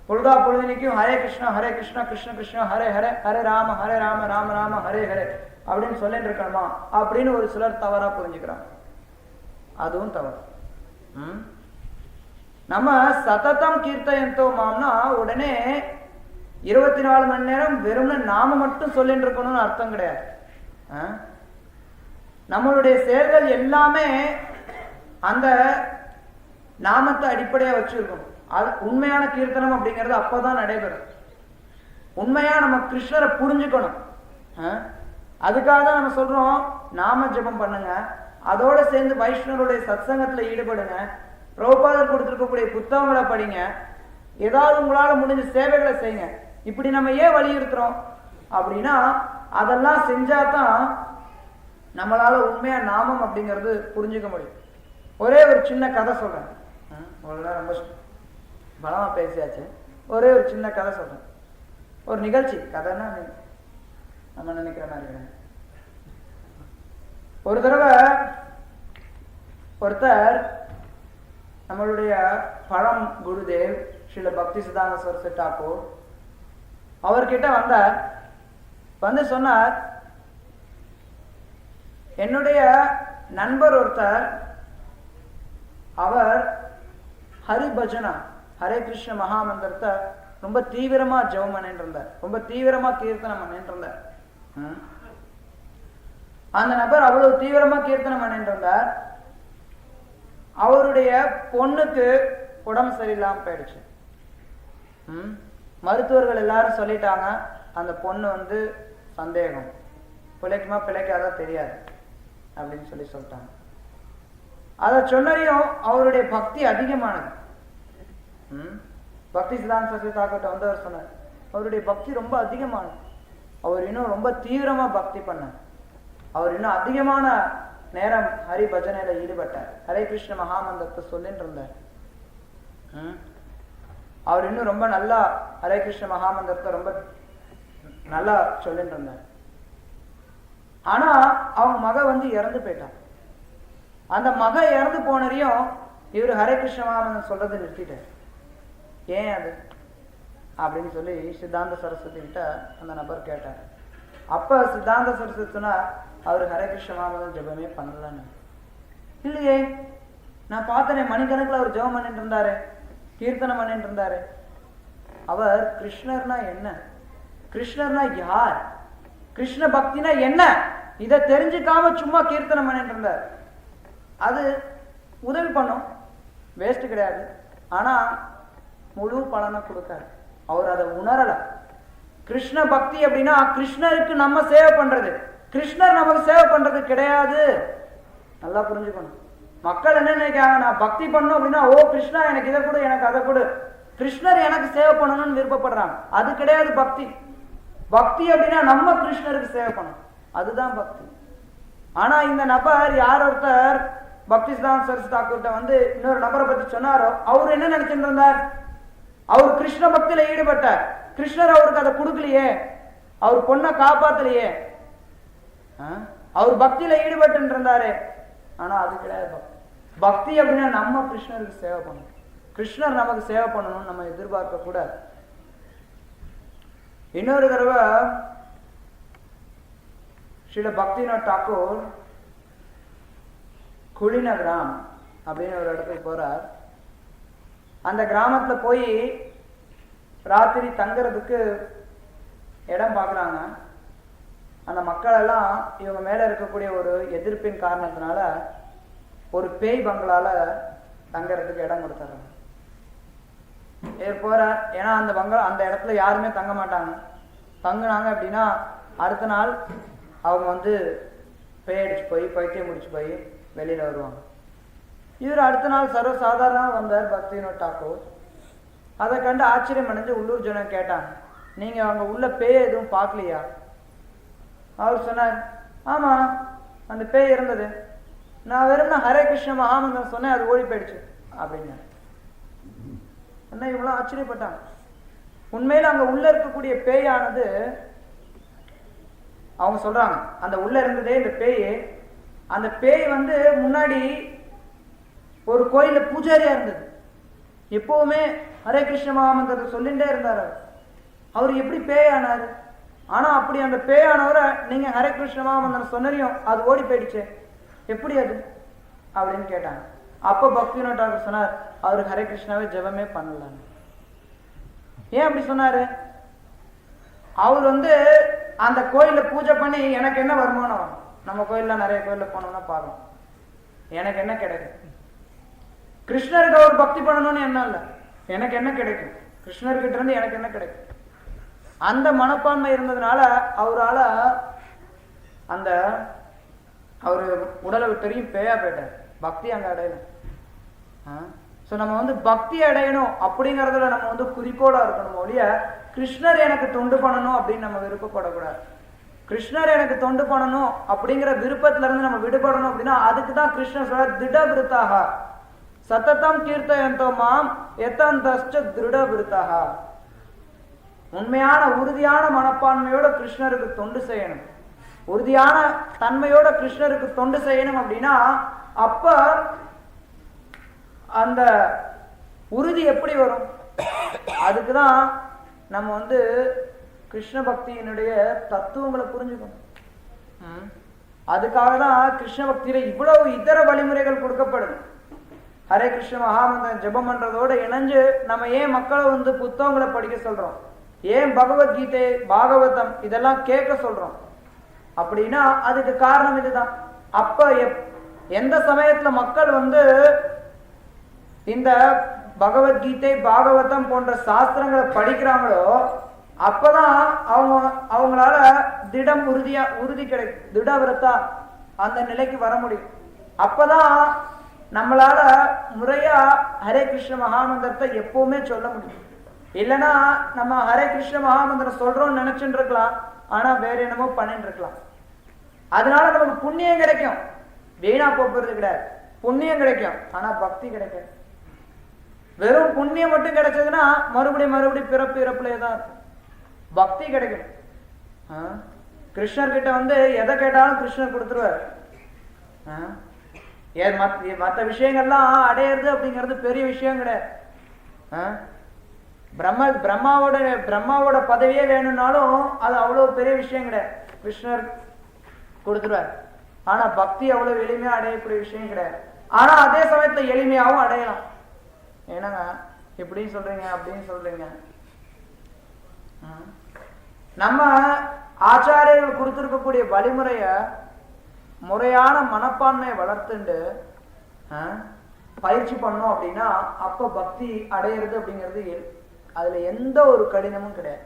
பொழுதா பொழுதுனிக்கும் ஹரே கிருஷ்ணா கிருஷ்ண கிருஷ்ணா ஹரே ஹரே ஹரே ராம ராம ராம ஹரே ஹரே அப்படின்னு சொல்லிட்டு இருக்கணுமா அப்படின்னு ஒரு சிலர் தவறா புரிஞ்சுக்கிறாங்க. அதுவும் தவறு. நம்ம சததம் கீர்த்தயந்தோமாம்னா உடனே 24 மணி நேரம் வெறும் நாம மட்டும் சொல்லிட்டு இருக்கணும்னு அர்த்தம் கிடையாது. நம்மளுடைய செயல்கள் எல்லாமே அந்த நாமத்தை அடிப்படையா வச்சிருக்கணும். அது உண்மையான கீர்த்தனம் அப்படிங்கிறது அப்பதான் நடைபெறும். உண்மையா நம்ம கிருஷ்ணரை புரிஞ்சுக்கணும். அதுக்காக தான் நம்ம சொல்றோம் நாம ஜபம் பண்ணுங்க, அதோட சேர்ந்து வைஷ்ணவருடைய சத்சங்கத்துல ஈடுபடுங்க, பிரபுபாதர் கொடுத்திருக்கக்கூடிய புத்தகங்களை படிங்க, ஏதாவது உங்களால முடிஞ்ச சேவைகளை செய்யுங்க. இப்படி நம்ம ஏன் வலியுறுத்துறோம் அப்படின்னா அதெல்லாம் செஞ்சாதான் நம்மளால உண்மையா நாமம் அப்படிங்கிறது புரிஞ்சுக்க முடியும். ஒரே ஒரு சின்ன கதை சொல்றேன், ரொம்ப பலமா பேசியாச்சு. ஒரே ஒரு சின்ன கதை சொல்றேன். ஒரு நிகழ்ச்சி, கதைன்னா நம்ம நினைக்கிற மாதிரி. ஒரு தடவை ஒருத்தர் நம்மளுடைய பழம் குருதேவ் ஸ்ரீல பக்தி சித்தாந்த சரஸ்வதி டாக்கூர் அவர்கிட்ட வந்தார். வந்து சொன்னார், என்னுடைய நண்பர் ஒருத்தர் அவர் ஹரி பஜனா ஹரே கிருஷ்ண மகாமந்திரத்தை ரொம்ப தீவிரமா ஜெபம் பண்ணிட்டு இருந்தார், ரொம்ப தீவிரமா கீர்த்தனம் பண்ணிட்டு இருந்தார். அந்த நபர் அவ்வளவு தீவிரமா கீர்த்தனம் பண்ணிட்டு இருந்தார். அவருடைய பொண்ணுக்கு உடம்பு சரியில்லாம போயிடுச்சு. மருத்துவர்கள் எல்லாரும் சொல்லிட்டாங்க அந்த பொண்ணு வந்து சந்தேகம், பிழைக்குமா பிழைக்காதா தெரியாது அப்படின்னு சொல்லிட்டாங்க. அதை சொன்னையும் அவருடைய பக்தி அதிகமானது. பக்தி சித்தாந்த சரஸ்வதி தாக்கூர்ட்ட வந்து அவர் சொன்னார், அவருடைய பக்தி ரொம்ப அதிகமானது. அவர் இன்னும் ரொம்ப தீவிரமா பக்தி பண்ணார். அவர் இன்னும் அதிகமான நேரம் ஹரி பஜனையில ஈடுபட்டார், ஹரே கிருஷ்ண மகாமந்திரத்தை சொல்லிட்டு இருந்தார். அவர் இன்னும் ரொம்ப நல்லா ஹரே கிருஷ்ண மகாமந்திரத்தை ரொம்ப நல்லா சொல்லிட்டு இருந்தார். ஆனா அவங்க மக வந்து இறந்து போயிட்டான். அந்த மக இறந்து போனரையும் இவர் ஹரே கிருஷ்ண மகாமந்திரம் சொல்றதை நிறுத்திட்டார். ஏன் அது அப்படின்னு சொல்லி சித்தாந்த சரஸ்வதி கிட்ட அந்த நபர் கேட்டார். அப்ப சித்தாந்த சரஸ்வதி சொன்னா, அவர் ஹரே கிருஷ்ண மகாமந்திரம் ஜபமே பண்ணலன்னு. இல்லையே, நான் பார்த்தனே மணிக்கணக்கில் அவர் ஜபம் பண்ணிட்டு இருந்தாரு, கீர்த்தனம் பண்ணிட்டு இருந்தாரு. அவர் கிருஷ்ணர்னா என்ன, கிருஷ்ணர்னா யார், கிருஷ்ண பக்தினா என்ன இதை தெரிஞ்சுக்காம சும்மா கீர்த்தனம் பண்ணிட்டு இருந்தார். அது உதவி பண்ணும், வேஸ்ட் கிடையாது. ஆனா முழு பலனை கொடுக்காரு. அவர் அதை உணரல. கிருஷ்ண பக்தி அப்படின்னா கிருஷ்ணருக்கு நம்ம சேவை பண்றது, கிருஷ்ணர் நமக்கு சேவை பண்றது கிடையாது. நல்லா புரிஞ்சுக்கணும். மக்கள் என்ன நினைக்கிறாங்க, நான் பக்தி பண்ணணும் அப்படின்னா ஓ கிருஷ்ணா எனக்கு இதை கொடு எனக்கு அதை கொடு, கிருஷ்ணர் எனக்கு சேவை பண்ணணும்னு விருப்பப்படுறாங்க. அது கிடையாது பக்தி. பக்தி அப்படின்னா நம்ம கிருஷ்ணருக்கு சேவை பண்ணணும், அதுதான் பக்தி. ஆனா இந்த நபர் யார் ஒருத்தர் பக்தி சித்தாந்த சரஸ்வதி தாக்கூர்ட்ட வந்து இன்னொரு நபரை பத்தி சொன்னாரோ, அவர் என்ன நினைச்சிட்டு இருந்தார், அவர் கிருஷ்ண பக்தியில ஈடுபட்டார், கிருஷ்ணர் அவருக்கு அதை கொடுக்கலையே, அவர் பொண்ணை காப்பாத்தலையே, அவர் பக்தியில ஈடுபட்டு இருந்தாரு. ஆனா அது கிடையாது பக்தி. பக்தி அப்படின்னா நம்ம கிருஷ்ணருக்கு சேவை பண்ணணும், கிருஷ்ணர் நமக்கு சேவை பண்ணணும்னு நம்ம எதிர்பார்க்க கூடாது. இன்னொரு தடவை ஸ்ரீல பக்திநாத் தாக்கூர் குளிநகராம் அப்படின்னு ஒரு இடத்துக்கு போறார். அந்த கிராமத்துல போய் ராத்திரி தங்குறதுக்கு இடம் பார்க்குறாங்க. அந்த மக்கள் எல்லாம் இவங்க மேல இருக்கக்கூடிய ஒரு எதிர்ப்பின் காரணத்தினால ஒரு பேய் பங்களால தங்கறதுக்கு இடம் கொடுத்துறாங்க. போற ஏன்னா அந்த இடத்துல யாருமே தங்க மாட்டாங்க. தங்குனாங்க அப்படின்னா அடுத்த நாள் அவங்க பேய் அடிச்சு போய் பைத்தியம் முடிச்சு போய் வெளியில வருவாங்க. இவர் அடுத்த நாள் சர்வசாதாரண வந்தார் பக்திவினோத் தாக்கூர். அதை கண்டு ஆச்சரியம் அடைஞ்சு உள்ளூர் ஜனம் கேட்டாங்க, நீங்க அவங்க உள்ள பேய் எதுவும் பார்க்கலையா? அவர் சொன்னார், ஆமா அந்த பேய் இருந்தது, நான் வெறும் ஹரே கிருஷ்ண மகாமந்திரம் சொன்னேன், அது ஓடி போயிடுச்சு அப்படின்னு. என்ன இவ்வளவு ஆச்சரியப்பட்டாங்க. உண்மையில அங்க உள்ள இருக்கக்கூடிய பேயானது அவங்க சொல்றாங்க, அந்த உள்ள இருந்ததே இந்த பேய், அந்த பேய் முன்னாடி ஒரு கோயில பூஜாரியா இருந்தது. எப்பவுமே ஹரே கிருஷ்ண மகாமந்திரத்தை சொல்லிட்டே இருந்தார். அவர் எப்படி பேயானாரு? ஆனா அப்படி அந்த பேயானவரை நீங்க ஹரே கிருஷ்ண மகாமந்திரம் சொன்னரையும் அது ஓடி போயிடுச்சு, எப்படி அது அப்படின்னு கேட்டாங்க. அப்ப பக்திவினோத் தாக்கூர் சொன்னார், அவரு ஹரே கிருஷ்ணாவே ஜெபமே பண்ணல. ஏன் அப்படி சொன்னாரு? அவர் அந்த கோயில பூஜை பண்ணி எனக்கு என்ன வருமானம் வரும்? நம்ம கோயில்ல நிறைய கோயில்ல போனோம்னா பார்க்கணும், எனக்கு என்ன கிடைக்கும்? கிருஷ்ணருக்கு அவர் பக்தி பண்ணணும்னு என்ன இல்லை, எனக்கு என்ன கிடைக்கும்? கிருஷ்ணர்கிட்ட இருந்து எனக்கு என்ன கிடைக்கும்? அந்த மனப்பான்மை இருந்ததுனால அவரால அந்த அவரு உடலை விட்டறியும் பேயா போயிட்டார். பக்தி அங்க அடையணும். ஸோ நம்ம பக்தி அடையணும் அப்படிங்கிறதுல நம்ம குறிக்கோளா இருக்கணும் ஒழிய கிருஷ்ணர் எனக்கு தொண்டு பண்ணணும் அப்படின்னு நம்ம விருப்பப்படக்கூடாது. கிருஷ்ணர் எனக்கு தொண்டு பண்ணணும் அப்படிங்கிற விருப்பத்துல இருந்து நம்ம விடுபடணும் அப்படின்னா அதுக்கு தான் கிருஷ்ணர் சொல்ற திட விருத்தாக சத்தத்தம் கீர்த்தயந்தோ மாம் எத்தந்தஸ்ச திருட விருத்தாக. உண்மையான உறுதியான மனப்பான்மையோட கிருஷ்ணருக்கு தொண்டு செய்யணும், உறுதியான தன்மையோட கிருஷ்ணருக்கு தொண்டு செய்யணும். அப்படின்னா அப்ப அந்த உறுதி எப்படி வரும்? அதுக்குதான் நம்ம கிருஷ்ண பக்தியினுடைய தத்துவங்களை புரிஞ்சுக்கணும். அதுக்காக தான் கிருஷ்ண பக்தியில இவ்வளவு இதர வழிமுறைகள் கொடுக்கப்படுது. ஹரே கிருஷ்ண மகாமந்திரம் ஜெபம் பண்றதோட இணைஞ்சு நம்ம ஏன் மக்களை புத்தகங்களை படிக்க சொல்றோம், ஏன் பகவத்கீதை பாகவதம் இதெல்லாம் கேட்க சொல்றோம் அப்படின்னா அதுக்கு காரணம் இதுதான். அப்ப எந்த சமயத்துல மக்கள் இந்த பகவத்கீதை பாகவதம் போன்ற சாஸ்திரங்களை படிக்கிறாங்களோ அப்பதான் அவங்களால உறுதி கிடைக்கும், திட விரத்தா அந்த நிலைக்கு வர முடியும். அப்பதான் நம்மளால முறையா ஹரே கிருஷ்ண மகாமந்திரத்தை எப்பவுமே சொல்ல முடியும். இல்லைன்னா நம்ம ஹரே கிருஷ்ண மகாமந்திரம் சொல்றோம்னு நினைச்சுட்டு இருக்கலாம், ஆனா வேற என்னமோ பண்ணிட்டு இருக்கலாம். அதனால நமக்கு புண்ணியம் கிடைக்கும், வீணா போறது கிடையாது, புண்ணியம் கிடைக்கும், ஆனா பக்தி கிடைக்காது. வெறும் புண்ணியம் மட்டும் கிடைச்சதுன்னா மறுபடியும் பிறப்பு இறப்புலயே தான் இருக்கும். பக்தி கிடைக்கும். கிருஷ்ணர் கிட்ட எதை கேட்டாலும் கிருஷ்ணர் கொடுத்துருவார். மற்ற விஷயங்கள்லாம் அடையிறது அப்படிங்கிறது பெரிய விஷயம் கிடையாது. பிரம்மாவோட பதவியே வேணும்னாலும் அது அவ்வளவு பெரிய விஷயம் கிடையாது, கிருஷ்ணர் கொடுத்துருவார். ஆனா பக்தி அவ்வளவு எளிமையா அடையக்கூடிய விஷயம் கிடையாது. ஆனா அதே சமயத்துல எளிமையாவும் அடையலாம். என்னங்க இப்படின்னு சொல்றீங்க அப்படின்னு சொல்றீங்க? நம்ம ஆச்சாரியர்கள் கொடுத்திருக்கக்கூடிய வழிமுறைய முறையான மனப்பான்மையை வளர்த்துண்டு பயிற்சி பண்ணோம் அப்படின்னா அப்ப பக்தி அடையிறது அப்படிங்கிறது அதுல எந்த ஒரு கடினமும் கிடையாது.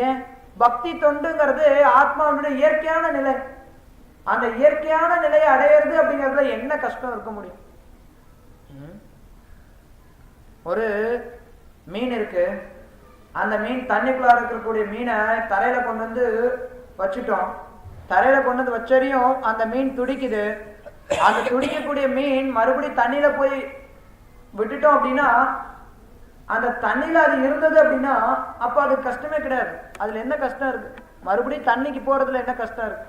ஏன்? பக்தி தொண்டுங்கிறது ஆத்மாவுடைய இயற்கையான நிலை. அந்த இயற்கையான நிலையை அடையிறது அப்படிங்கிறதுல என்ன கஷ்டம் இருக்க முடியும்? ஒரு மீன் இருக்கு, அந்த மீன் தண்ணிக்குள்ளார இருக்கக்கூடிய மீனை தரையில கொண்டு வச்சுட்டோம். தரையில கொண்டு வச்சறியும் அந்த மீன் துடிக்குது. அந்த துடிக்கக்கூடிய மீன் மறுபடியும் தண்ணியில போய் விட்டுட்டோம் அப்படின்னா அந்த தண்ணியில அது இருந்தது அப்படின்னா அப்ப அது கஷ்டமே கிடையாது. அதுல என்ன கஷ்டம் இருக்கு? மறுபடியும் தண்ணிக்கு போறதுல என்ன கஷ்டம் இருக்கு?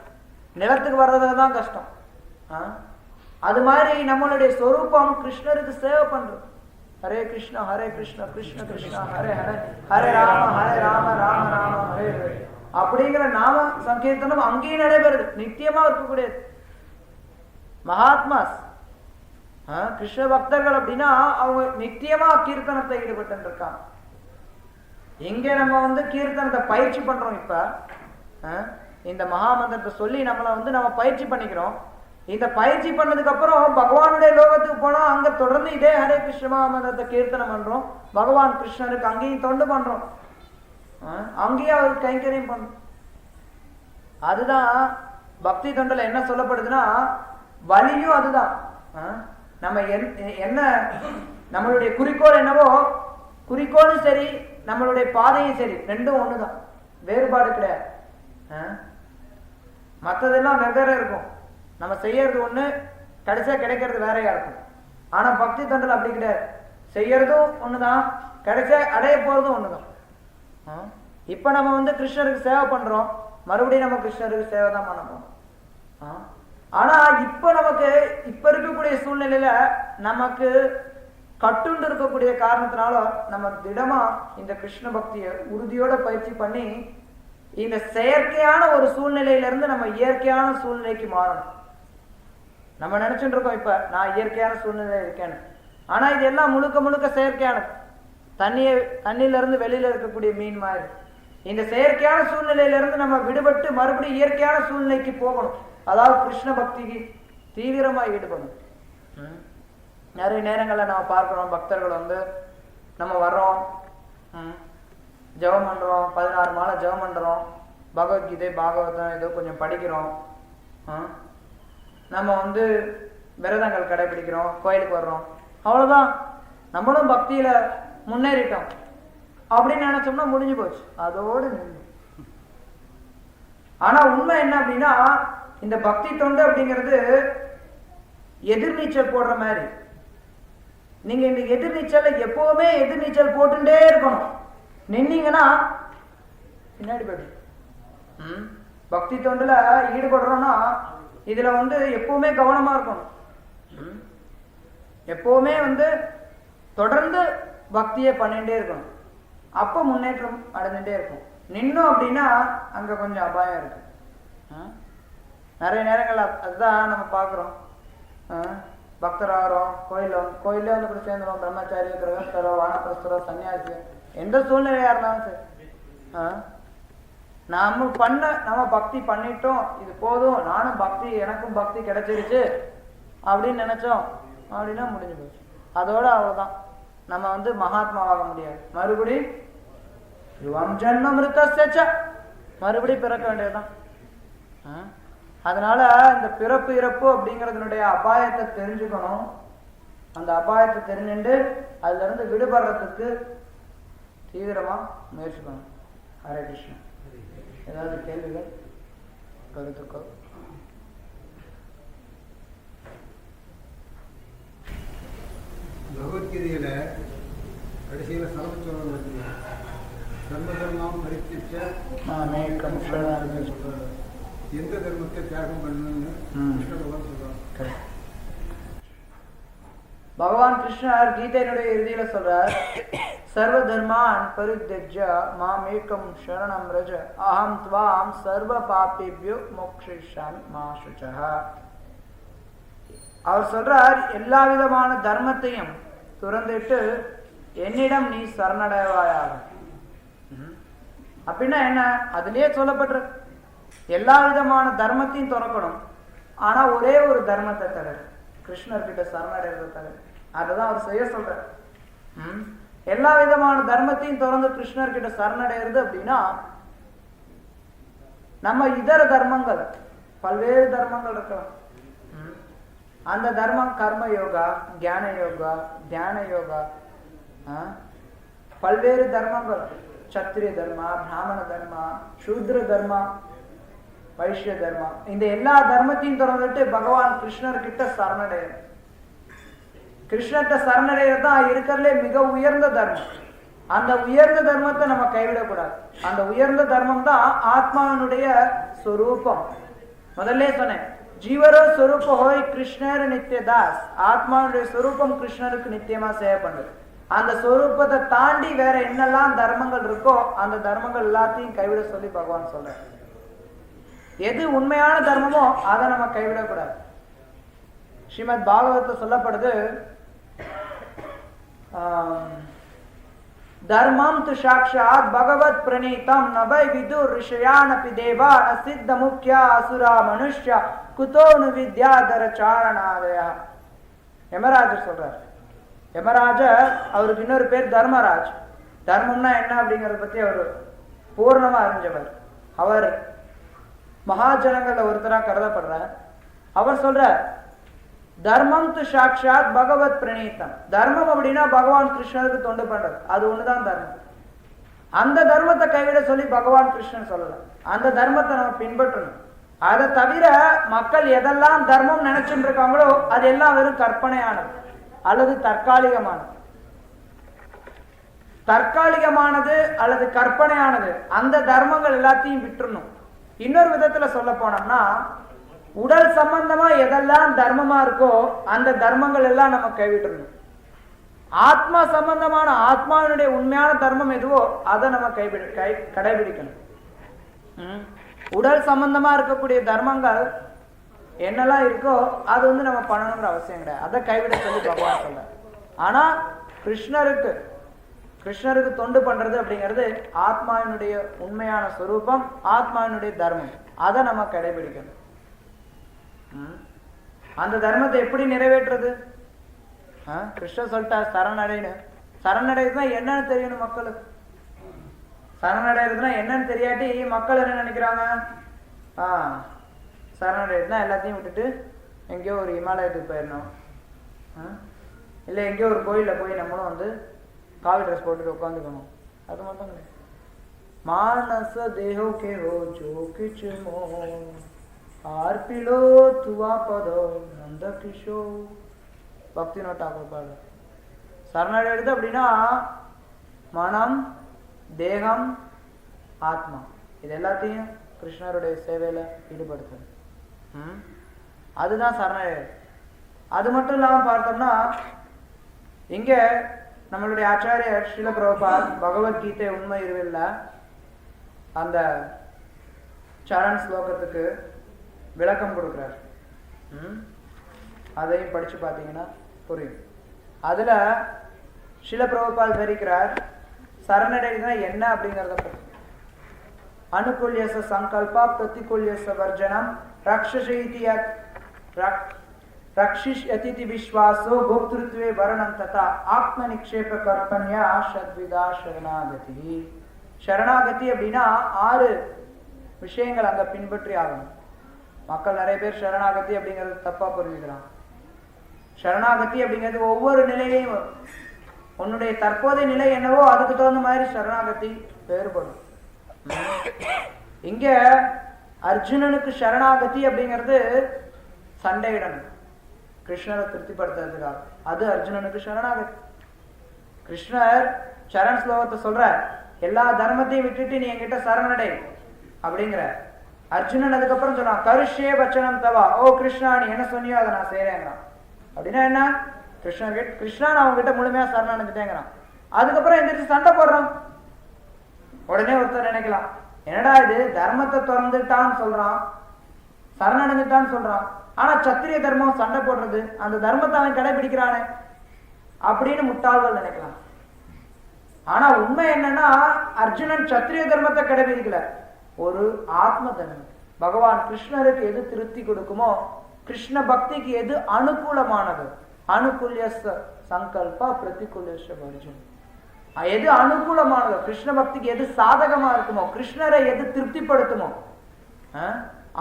நிலத்துக்கு வர்றதுலதான் கஷ்டம். அது மாதிரி நம்மளுடைய சொரூபம் கிருஷ்ணருக்கு சேவை பண்றது. ஹரே கிருஷ்ணா கிருஷ்ண கிருஷ்ணா ஹரே ஹரே, ஹரே ராம ராம ராம ஹரே ஹரே அப்படிங்கிற நாம சங்கீர்த்தனம் அங்கேயும் நடைபெறுது, நித்தியமா இருக்கக்கூடியது. மகாத்மாஸ் கிருஷ்ண பக்தர்கள் அப்படின்னா அவங்க நித்தியமா கீர்த்தனத்தை ஈடுபட்டு இருக்காங்க. எங்க நம்ம கீர்த்தனத்தை பயிற்சி பண்றோம். இப்ப இந்த மகாமந்திரத்தை சொல்லி நம்ம பயிற்சி பண்ணிக்கிறோம். இந்த பயிற்சி பண்ணதுக்கு அப்புறம் பகவானுடைய லோகத்துக்கு போனா அங்க தொடர்ந்து இதே ஹரே கிருஷ்ண மகாமந்திரத்தை கீர்த்தனம் பண்றோம். பகவான் கிருஷ்ணருக்கு அங்கேயும் தொண்டு பண்றோம், அங்கேயும் அவருக்கு கைங்கரியம் பண்றோம். அதுதான் பக்தி தொண்டில் என்ன சொல்லப்படுதுன்னா வலியும் அதுதான். நம்ம என்ன நம்மளுடைய குறிக்கோள் என்னவோ, குறிக்கோளும் சரி நம்மளுடைய பாதையும் சரி ரெண்டும் ஒண்ணுதான், வேறுபாடு கிடையாது. மற்றதெல்லாம் வெவ்வேறு இருக்கும். நம்ம செய்யறது ஒண்ணு, கடைசியா கிடைக்கிறது வேறையா இருக்கும். ஆனா பக்தி தொண்டில் அப்படி கிடையாது. செய்யறதும் ஒண்ணுதான், கடைசியா அடைய போறதும் ஒண்ணுதான். இப்ப நம்ம கிருஷ்ணருக்கு சேவை பண்றோம், மறுபடியும் நம்ம கிருஷ்ணருக்கு சேவை தான் பண்ண போறோம். ஆனா இப்ப நமக்கு இப்ப இருக்கக்கூடிய சூழ்நிலையில நமக்கு கட்டுண்டு இருக்கக்கூடிய காரணத்தினால நம்ம திடமா இந்த கிருஷ்ண பக்தியை உறுதியோட பயிற்சி பண்ணி இந்த செயற்கையான ஒரு சூழ்நிலையில இருந்து நம்ம இயற்கையான சூழ்நிலைக்கு மாறணும். நம்ம நினைச்சுட்டு இருக்கோம் இப்ப நான் இயற்கையான சூழ்நிலையில இருக்கேன்னு. ஆனா இது எல்லாம் முழுக்க முழுக்க செயற்கையானது. தண்ணியில இருந்து வெளியில இருக்கக்கூடிய மீன் மாதிரி இந்த செயற்கையான சூழ்நிலையில இருந்து நம்ம விடுபட்டு மறுபடியும் இயற்கையான சூழ்நிலைக்கு போகணும். அதாவது கிருஷ்ண பக்திக்கு தீவிரமா ஈடுபடணும். நிறைய நேரங்கள்ல நம்ம பார்க்கிறோம், பக்தர்கள் நம்ம வர்றோம், ஜெபம் பண்றோம், 16 மாலை ஜெபம் பண்றோம், பகவத்கீதை பாகவதம் ஏதோ கொஞ்சம் படிக்கிறோம், நம்ம விரதங்கள் கடைபிடிக்கிறோம், கோயிலுக்கு வர்றோம், அவ்வளவுதான். நம்மளும் பக்தியில முன்னேறிட்டோம் அப்படின்னு நினைச்சோம்னா முடிஞ்சு போச்சு, அதோடு நின்று. ஆனா உண்மை என்ன அப்படின்னா இந்த பக்தி தொண்டு அப்படிங்கிறது எதிர்நீச்சல் போடுற மாதிரி. நீங்க இந்த எதிர்நீச்சல் எப்பவுமே எதிர்நீச்சல் போட்டுட்டே இருக்கணும். நின்னீங்கன்னா பின்னாடி போயிடும். பக்தி தொண்டுல ஈடுபடுறோம்னா இதுல எப்பவுமே கவனமா இருக்கணும். எப்பவுமே தொடர்ந்து பக்தியை பண்ணிட்டே இருக்கணும். அப்ப முன்னேற்றம் அடைஞ்சுட்டே இருக்கும். நின்னோம் அப்படின்னா அங்க கொஞ்சம் அபாயம் இருக்கு. நிறைய நேரங்கள் அதுதான் நம்ம பார்க்குறோம். பக்தராகிறோம், கோயிலே கூட சேர்ந்துடும், பிரம்மச்சாரியோ கிரகஸ்தரோ வானப்பிரஸ்தரோ சன்னியாசியோ எந்த சூழ்நிலையா இருந்தாலும் சரி, நம்ம பக்தி பண்ணிட்டோம், இது போதும், நானும் பக்தி, எனக்கும் பக்தி கிடைச்சிருச்சு அப்படின்னு நினைச்சோம் அப்படின்னா முடிஞ்சு போச்சு. அதோட அவ்வளவுதான், நம்ம மகாத்மாவாக முடியாது. மறுபடியும் யுவம் ஜன்ம மிருத்தஸ்ய மறுபடி பிறக்க வேண்டியதுதான். அதனால இந்த பிறப்பு இறப்பு அப்படிங்கறதுனுடைய அபாயத்தை தெரிஞ்சுக்கணும். அந்த அபாயத்தை தெரிஞ்சுட்டு அதுல இருந்து விடுபடுறதுக்கு தீவிரமா முயற்சி பண்ணணும். ஹரே கிருஷ்ணா. ஏதாவது கேள்விகள், கருத்துக்கள்? பகவத்கீதையில கடைசியில சர்வச்சோழன் சர்வதர்மம் பரித்திச்ச எந்த தர்மத்தை தியாகம் பண்ணணும்னு கிருஷ்ண பகவான் சொல்றார். பகவான் கிருஷ்ணர் கீதையினுடைய இறுதியில சொல்றார், சர்வ தர்மான் பரித்யஜ்ய மாமேகம் சரணம் ரஜ அஹம் த்வாம் சர்வ பாபேப்யோ மோக்ஷயிஷ்யாமி மா சுச்சஹ. அவர் சொல்றார், எல்லா விதமான தர்மத்தையும் துறந்துட்டு என்னிடம் நீ சரணடைவாயாக. அப்படின்னா என்ன? அதுலயே சொல்லப்பட்டு எல்லா விதமான தர்மத்தையும் துறக்கணும், ஆனா ஒரே ஒரு தர்மத்தை தவிர, கிருஷ்ணர்கிட்ட சரணடைறதை தவிர. அதுதான் அவர் செய்ய சொல்ற. எல்லா விதமான தர்மத்தையும் திறந்து கிருஷ்ணர்கிட்ட சரணடைறது அப்படின்னா நம்ம இதர தர்மங்கள், பல்வேறு தர்மங்கள் இருக்கலாம். அந்த தர்மம் கர்ம யோகா, ஞான யோகா, தியான யோகா, பல்வேறு தர்மங்கள், சத்திரிய தர்மா, பிராமண தர்மா, சூத்ர தர்மா, வைஷ்ய தர்மா, இந்த எல்லா தர்மத்தையும் திறந்துட்டு பகவான் கிருஷ்ணர் கிட்ட சரணடைகிறது. கிருஷ்ணர்கிட்ட சரணடைகிறது தான் இருக்கிறதுலே மிக உயர்ந்த தர்மம். அந்த உயர்ந்த தர்மத்தை நம்ம கைவிடக்கூடாது. அந்த உயர்ந்த தர்மம் தான் ஆத்மாவினுடைய சொரூபம். முதல்ல சொன்னேன், ஜீவரோ சொரூப ஹோய் கிருஷ்ணர் நித்தியதாஸ். ஆத்மாவுடைய சொரூபம் கிருஷ்ணருக்கு நித்தியமா சேவை பண்ணுது. அந்த சொரூபத்தை தாண்டி வேற என்னெல்லாம் தர்மங்கள் இருக்கோ அந்த தர்மங்கள் எல்லாத்தையும் கைவிட சொல்லி பகவான் சொல்ற. எது உண்மையான தர்மமோ அதை நம்ம கைவிடக்கூடாது. ஸ்ரீமத் பாகவதத்துல சொல்லப்படுது, தர்மம் து சாக்ஷாத் பகவத் பிரணீதம் நபை விதுர் ரிஷயானபி தேவா அசித்த முக்கியா அசுரா மனுஷ்யா குதோனு வித்யாதர சாரணாதயா. யமராஜர் சொல்றார். யமராஜர், அவருக்கு இன்னொரு பேர் தர்மராஜ். தர்மம்னா என்ன அப்படிங்கறத பத்தி அவர் பூர்ணமா அறிஞ்சவர். அவர் மகாஜனங்கள்ல ஒருத்தரா கருதப்படுறார். அவர் சொல்ற, தர்மம் து சாக்ஷாத் பகவத் பிரணீதம். தர்மம் அப்படின்னா பகவான் கிருஷ்ணருக்கு தொண்டு பண்றது, அது ஒண்ணுதான் தர்மம். அந்த தர்மத்தை கைவிட சொல்லி பகவான் கிருஷ்ணன் சொல்லல. அந்த தர்மத்தை நம்ம பின்பற்றணும். அதை தவிர மக்கள் எதெல்லாம் தர்மம் நினைச்சுட்டு இருக்காங்களோ அது எல்லாம் வெறும் கற்பனையானது அல்லது தற்காலிகமானது. தற்காலிகமானது அல்லது கற்பனையானது அந்த தர்மங்கள் எல்லாத்தையும் விட்டுறணும். இன்னொரு விதத்துல சொல்ல போனோம்னா, உடல் சம்பந்தமா எதெல்லாம் தர்மமா இருக்கோ அந்த தர்மங்கள் எல்லாம் நம்ம கைவிட்டுறணும். ஆத்மா சம்பந்தமான ஆத்மாவினுடைய உண்மையான தர்மம் எதுவோ அதை நம்ம கடைபிடிக்கணும். உடல் சம்பந்தமா இருக்கக்கூடிய தர்மங்கள் என்னெல்லாம் இருக்கோ அது நம்ம பண்ணணுங்கிற அவசியம் கிடையாது. அதை கைவிட சொல்லி பகவான் சொல்ல. ஆனா கிருஷ்ணருக்கு தொண்டு பண்றது அப்படிங்கிறது ஆத்மாவினுடைய உண்மையான ஸ்வரூபம், ஆத்மாவினுடைய தர்மம். அதை நம்ம கடைபிடிக்கணும். அந்த தர்மத்தை எப்படி நிறைவேற்றுறது? கிருஷ்ணர் சொல்லிட்டா சரணடைன்னு. சரணடைறதுனா என்னன்னு தெரியணும் மக்களுக்கு. சரணடைறதுனா என்னன்னு தெரியாட்டி மக்கள் என்ன நினைக்கிறாங்க? சரணடைறதுனா எல்லாத்தையும் விட்டுட்டு எங்கேயோ ஒரு இமாலயத்துக்கு போயிடணும், இல்லை எங்கேயோ ஒரு கோயிலில் போய் நம்மளும் காவி ட்ரெஸ் போட்டுட்டு உட்காந்துக்கணும். அது மட்டும் கிடையாது. மானச தேஹோ கே ஹோ ஜோ கிச் மோ ஆர்பிலோ துவா பதோ நந்த கிஷோ. பக்திவினோத் தாக்கூர் பாடு. சரணடைறது அப்படின்னா மனம், தேகம், ஆத்மா இது எல்லாத்தையும் கிருஷ்ணருடைய சேவையில ஈடுபடுத்தணும். அதுதான் சரணடைறது. அது மட்டும் இல்லாம பார்த்தோம்னா, இங்க நம்மளுடைய ஆச்சாரியர் ஸ்ரீல பிரபுபாத் பகவத்கீதை உண்மை இருவில்ல அந்த சரண் ஸ்லோகத்துக்கு விளக்கம் கொடுக்கிறார். அதையும் படிச்சு பார்த்தீங்கன்னா புரியும். அதுல ஸ்ரீல பிரபுபாத் விவரிக்கிறார் சரணடைனா என்ன அப்படிங்கறத பற்றி. அனுகூல்யச சங்கல்பா பிரதிகூல்யச வர்ஜனம் ரக்ஷசைதியத் ரக்ஷிஷ்யதி விஸ்வாசோ போக்திருத்வே வரணம் ததா ஆத்ம நிக்ஷேப கர்ப்பண்யா ஷத்விதா சரணாகதி. சரணாகதி அப்படின்னா 6 விஷயங்கள் அங்க பின்பற்றி ஆகணும். மக்கள் நிறைய பேர் சரணாகதி அப்படிங்கிறது தப்பா புரிஞ்சுக்கிறான். சரணாகதி அப்படிங்கிறது ஒவ்வொரு நிலையிலையும் வரும். உன்னுடைய தற்போதைய நிலை என்னவோ அதுக்கு தகுந்த மாதிரி சரணாகதி வேறுபடும். இங்க அர்ஜுனனுக்கு சரணாகதி அப்படிங்கிறது சண்டையிடணும், கிருஷ்ணரை திருப்திப்படுத்துறதுக்காக. அது அர்ஜுனனுக்கு சரணாகதி. கிருஷ்ணர் சரண் ஸ்லோகத்தை சொல்ற, எல்லா தர்மத்தையும் விட்டுட்டு நீ என்கிட்ட சரணடை அப்படிங்கிற. அர்ஜுனன் அதுக்கப்புறம் சொல்றான், கருஷ்யே வச்சனம் தவா. ஓ கிருஷ்ணா, நீ என்ன சொன்னியோ அதை நான் செய்யறேங்கிறான். அப்படின்னா என்ன? கிருஷ்ணா நான் உங்ககிட்ட முழுமையா சரணடைஞ்சிட்டேங்கிறான். அதுக்கப்புறம் எந்திரிச்சு சண்டை போடுறான். உடனே ஒருத்தர் நினைக்கலாம், என்னடா இது தர்மத்தை திறந்துட்டான்னு சொல்றான், சரணடைஞ்சிட்டான்னு சொல்றான், ஆனா சத்திரிய தர்மம் சண்டை போடுறது, அந்த தர்மத்தை அவன் கடைபிடிக்கிறானே அப்படின்னு முட்டாள்கள் நினைக்கலாம். ஆனா உண்மை என்னன்னா, அர்ஜுனன் சத்திரிய தர்மத்தை கடைபிடிக்கல, ஒரு ஆத்ம தர்மம். பகவான் கிருஷ்ணருக்கு எது திருப்தி கொடுக்குமோ, கிருஷ்ண பக்திக்கு எது அனுகூலமானது, அனுகூல்யஸ்ய சங்கல்பா பிரதிகூல்யஸ்ய வர்ஜனம், எது அனுகூலமானதோ, கிருஷ்ண பக்திக்கு எது சாதகமா இருக்குமோ, கிருஷ்ணரை எது திருப்திப்படுத்துமோ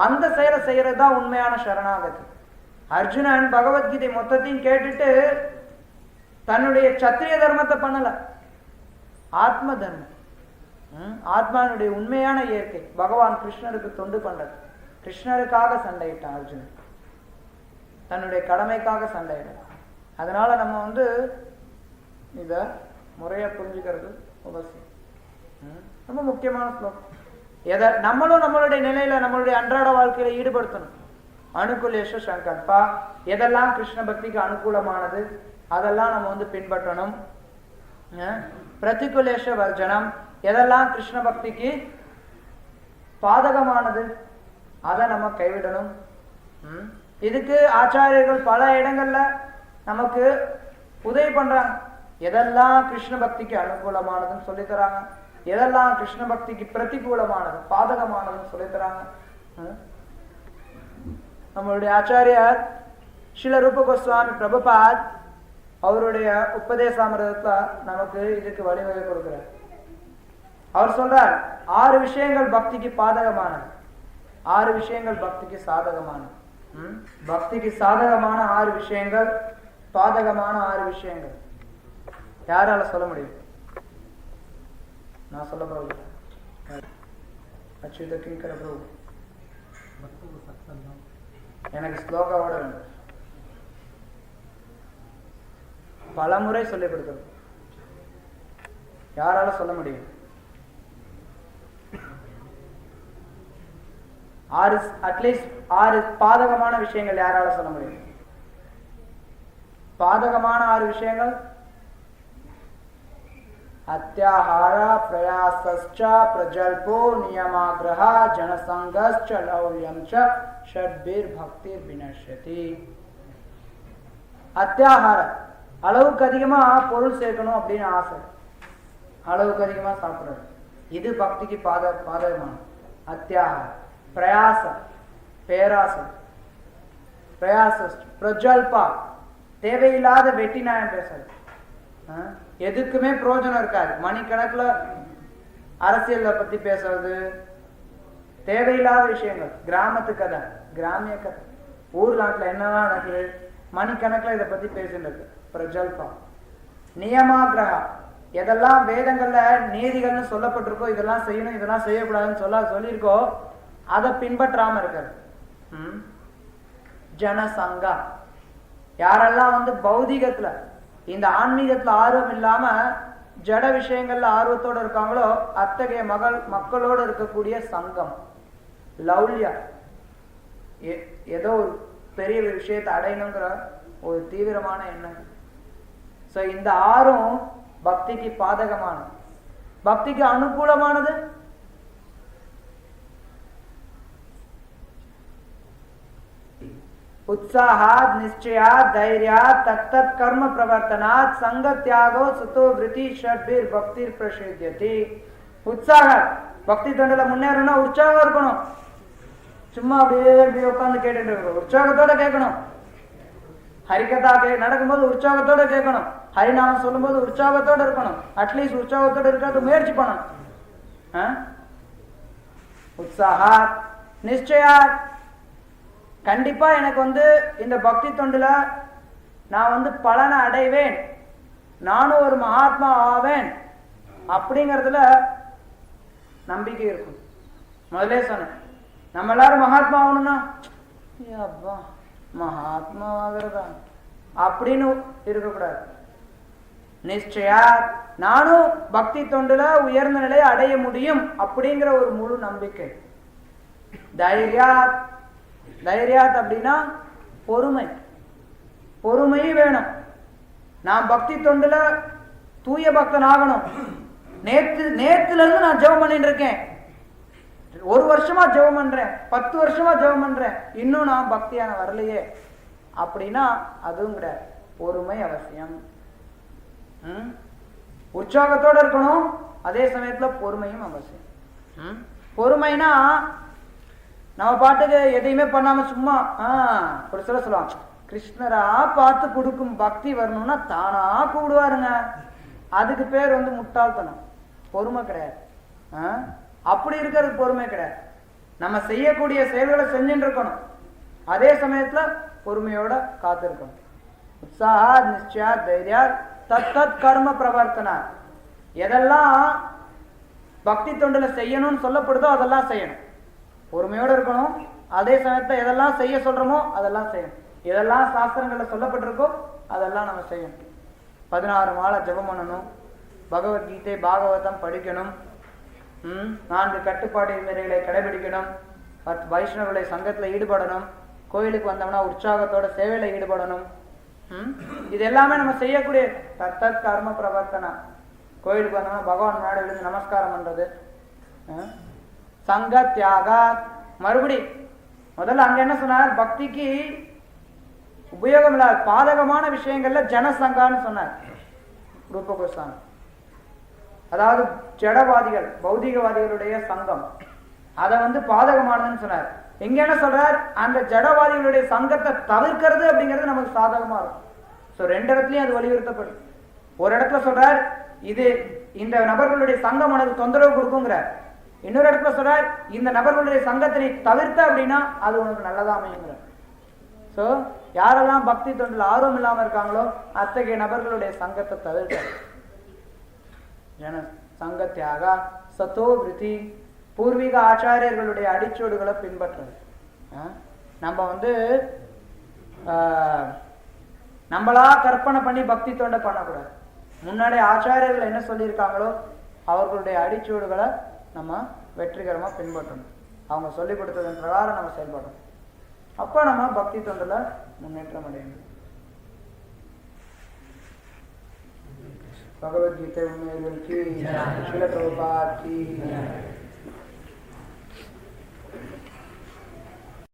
அந்த செயலை செய்யறதுதான் உண்மையான சரணாகதி. அர்ஜுனன் பகவத்கீதை மொத்தத்தையும் கேட்டுட்டு தன்னுடைய சத்திரிய தர்மத்தை பண்ணல, ஆத்ம தர்மம், ஆத்மானுடைய உண்மையான இயற்கை பகவான் கிருஷ்ணருக்கு தொண்டு பண்றது. கிருஷ்ணருக்காக சண்டையிட்டான் அர்ஜுனன், தன்னுடைய கடமைக்காக சண்டையிட்டான். அதனால நம்ம இத முறையா புரிஞ்சுக்கிறது அவசியம். ரொம்ப முக்கியமான ஸ்லோகம். எதை நம்மளும் நம்மளுடைய நிலையில நம்மளுடைய அன்றாட வாழ்க்கையில ஈடுபடுத்தணும். அனுகூலேஷ சங்கல்பா, எதெல்லாம் கிருஷ்ண பக்திக்கு அனுகூலமானது அதெல்லாம் நம்ம பின்பற்றணும். பிரதிகூலேஷ வர்ஜனம், எதெல்லாம் கிருஷ்ண பக்திக்கு பாதகமானது அதை நம்ம கைவிடணும். இதுக்கு ஆச்சாரியர்கள் பல இடங்கள்ல நமக்கு உதவி பண்றாங்க. எதெல்லாம் கிருஷ்ண பக்திக்கு அனுகூலமானதுன்னு சொல்லி தராங்க, எதெல்லாம் கிருஷ்ண பக்திக்கு பிரதிகூலமானது பாதகமானதுன்னு சொல்லி தராங்க. நம்மளுடைய ஆச்சாரியார் ஸ்ரீல ரூப கோஸ்வாமி பிரபுபாத் அவருடைய உபதேசாமிரதத்துல நமக்கு இதுக்கு வழிவகை கொடுக்கிறார். அவர் சொல்றார் 6 விஷயங்கள் பக்திக்கு பாதகமானது, 6 விஷயங்கள் பக்திக்கு சாதகமானது. பக்திக்கு சாதகமான 6 விஷயங்கள், பாதகமான 6 விஷயங்கள். யாரால சொல்ல முடியும்? நான் சொல்ல போறேன். அச்சுத கிங்கர பிரபு எனக்கு ஸ்லோகாவோட வேண்டும். பல முறை சொல்லிக் கொடுத்தது. யாரால சொல்ல முடியும்? 6 அட்லீஸ்ட் 6 பாதகமான விஷயங்கள் யாரால சொல்ல முடியும்? பாதகமான 6 விஷயங்கள்: அத்தியாஹார, பிரயாசஸ்ச, பிரஜல்போ, நியமாக்ரஹ, ஜனசங்கஸ்ச, லௌல்யம் ச, ஷட்பிர் பக்திர் வினஷ்யதி. அத்தியாஹார, அளவுக்கு அதிகமா பொருள் சேர்க்கணும் அப்படின்னு ஆசை, அளவுக்கு அதிகமா சாப்பிடுறது, இது பக்திக்கு பாதகமான அத்தியாஹார. பிரயாசம், பேராசை, பிரயாசம். பிரஜல்பா, தேவையில்லாத வெட்டி நியாயம் பேசுறது, எதுக்குமே பிரயோஜனம் இருக்காது. மணிக்கணக்குல அரசியலை பத்தி பேசுறது, தேவையில்லாத விஷயங்கள், கிராமத்து கதை, கிராமிய கதை, ஊர் நாட்டுல என்னெல்லாம் நடக்குது, மணிக்கணக்கில் இதை பத்தி பேசுறது பிரஜல்பா. நியமாகிரகா, எதெல்லாம் வேதங்கள்ல நீதிகள்னு சொல்லப்பட்டிருக்கோ, இதெல்லாம் செய்யணும் இதெல்லாம் செய்யக்கூடாதுன்னு சொல்லியிருக்கோ, அதை பின்பற்றாம இருக்கிறது. ஜனசங்கா, யாரெல்லாம் பௌதிகத்துல இந்த ஆன்மீகத்துல ஆர்வம் இல்லாம ஜட விஷயங்கள்ல ஆர்வத்தோட இருக்காங்களோ அத்தகைய மக்களோடு இருக்கக்கூடிய சங்கம். லௌல்யா, ஏதோ ஒரு பெரிய விஷயத்தை அடையணுங்கிற ஒரு தீவிரமான எண்ணம். சோ இந்த 6ம் பக்திக்கு பாதகமானது. பக்திக்கு அனுகூலமானது उत्साहात् निश्चयात् धैर्यात् तत्तत् कर्म प्रवर्तनात् संग त्यागो सुतो वृत्ति षड्भिर भक्तिर प्रसिद्ध्यति. உற்சாகம், பக்தி தொண்டில முன்னேறணும்னா உற்சாகம் இருக்கணும். சும்மா அப்படியே உட்கார்ந்து கேட்டுட்டு இருக்கணும், உற்சாகத்தோட கேட்கணும். ஹரிகதா நடக்கும்போது உற்சாகத்தோட கேட்கணும், ஹரிநாமம் சொல்லும் போது உற்சாகத்தோட இருக்கணும். அட்லீஸ்ட் உற்சாகத்தோட இருக்கிறது முயற்சி பண்ணணும். உற்சாகாத் நிச்சயாத், கண்டிப்பா எனக்கு இந்த பக்தி தொண்டுல நான் பலனை அடைவேன், நானும் ஒரு மகாத்மா ஆவேன் அப்படிங்கறதுல நம்பிக்கை இருக்கும். முதலே சொன்னேன், நம்ம எல்லாரும் மகாத்மா ஆகணும்னா அப்பா மகாத்மா ஆகிறதா அப்படின்னு இருக்கக்கூடாது. நிச்சயா நானும் பக்தி தொண்டுல உயர்ந்த நிலையை அடைய முடியும் அப்படிங்கிற ஒரு முழு நம்பிக்கை. தைரியாத், தைரியாத் அப்படின்னா பொறுமை, பொறுமை வேணும். நான் பக்தி தொண்டுல தூய பக்தன் ஆகணும். நேத்துல இருந்து நான் ஜெபம் பண்ணிட்டு இருக்கேன், 1 வருஷமா ஜெபம் பண்றேன், 10 வருஷமா ஜெபம் பண்றேன், இன்னும் நான் பக்தியான வரலையே அப்படின்னா அதுவும் கிடையாது. பொறுமை அவசியம். உற்சாகத்தோட இருக்கணும், அதே சமயத்துல பொறுமையும் அவசியம். பொறுமைனா நம்ம பாட்டுக்கு எதையுமே பண்ணாம சும்மா ஒரு சில சொல்லுவாங்க, கிருஷ்ணரா பார்த்து கொடுக்கும் பக்தி வரணும்னா தானா கூடுவாருங்க, அதுக்கு பேர் முட்டாள்தனம், பொறுமை கிடையாது. அப்படி இருக்கிறது பொறுமை கிடையாது. நம்ம செய்யக்கூடிய செயல்களை செஞ்சுட்டு இருக்கணும், அதே சமயத்துல பொறுமையோட காத்திருக்கணும். உற்சாக நிச்சயா தைரியா தத் கர்ம பிரவர்த்தனா, எதெல்லாம் பக்தி தொண்டுல செய்யணும்னு சொல்லப்படுதோ அதெல்லாம் செய்யணும், பொறுமையோட இருக்கணும். அதே சமயத்துல எதெல்லாம் செய்ய சொல்றோமோ அதெல்லாம் செய்யணும், எதெல்லாம் சாஸ்திரங்கள்ல சொல்லப்பட்டிருக்கோ அதெல்லாம் நம்ம செய்யணும். 16 மாலை ஜெபம் பண்ணணும், பகவத்கீதை பாகவதம் படிக்கணும், 4 கட்டுப்பாடு முறைகளை கடைபிடிக்கணும், வைஷ்ணவர்களை சங்கத்துல ஈடுபடணும், கோயிலுக்கு வந்தோம்னா உற்சாகத்தோட சேவையில ஈடுபடணும். இது எல்லாமே நம்ம செய்யக்கூடிய தத்தத் கர்ம பிரவர்த்தனா. கோயிலுக்கு வந்தோம்னா பகவான் முன்னாடி விழுந்து நமஸ்காரம் பண்றது. சங்க தியாக, மறுபடி முதல்ல அங்க என்ன சொன்னார், பக்திக்கு உபயோகம் இல்லாத பாதகமான விஷயங்கள்ல ஜனசங்கான்னு சொன்னார் ரூப கோஸ்வாமி. அதாவது ஜடவாதிகள் பௌதிகவாதிகளுடைய சங்கம், அதை பாதகமானதுன்னு சொன்னார். எங்க என்ன சொல்றார், அந்த ஜடவாதிகளுடைய சங்கத்தை தவிர்க்கிறது அப்படிங்கிறது நமக்கு சாதகமா இருக்கும். ஸோ ரெண்டு இடத்துலயும் அது வலியுறுத்தப்படும். ஒரு இடத்துல சொல்றார் இது இந்த நபர்களுடைய சங்கம் உனக்கு தொந்தரவு கொடுக்குங்கிறார். இன்னொரு இடத்துல சொல்றார் இந்த நபர்களுடைய சங்கத்தை நீ தவிர்த்த அப்படின்னா அது உனக்கு நல்லதா அமையுங்கிறார். ஸோ யாரெல்லாம் பக்தி தொண்டில் ஆர்வம் இல்லாம இருக்காங்களோ அத்தகைய நபர்களுடைய சங்கத்தை தவிர்க்க. சங்க தியாக சத்தோ விருத்தி, பூர்வீக ஆச்சாரியர்களுடைய அடிச்சோடுகளை பின்பற்றுறது. நம்ம நம்மளா கற்பனை பண்ணி பக்தி தொண்டை பண்ணக்கூடாது. முன்னாடி ஆச்சாரியர்கள் என்ன சொல்லியிருக்காங்களோ அவர்களுடைய அடிச்சோடுகளை நம்ம வெற்றிகரமா பின்பற்றணும். அவங்க சொல்லிக் கொடுத்ததன் பிரகாரம் நம்ம செயல்படணும். அப்போ நம்ம பக்தி தொண்டுல முன்னேற்றம் அடையணும். பகவத்கீதை உண்மைகளுக்கு சில பிரபுபாத் கி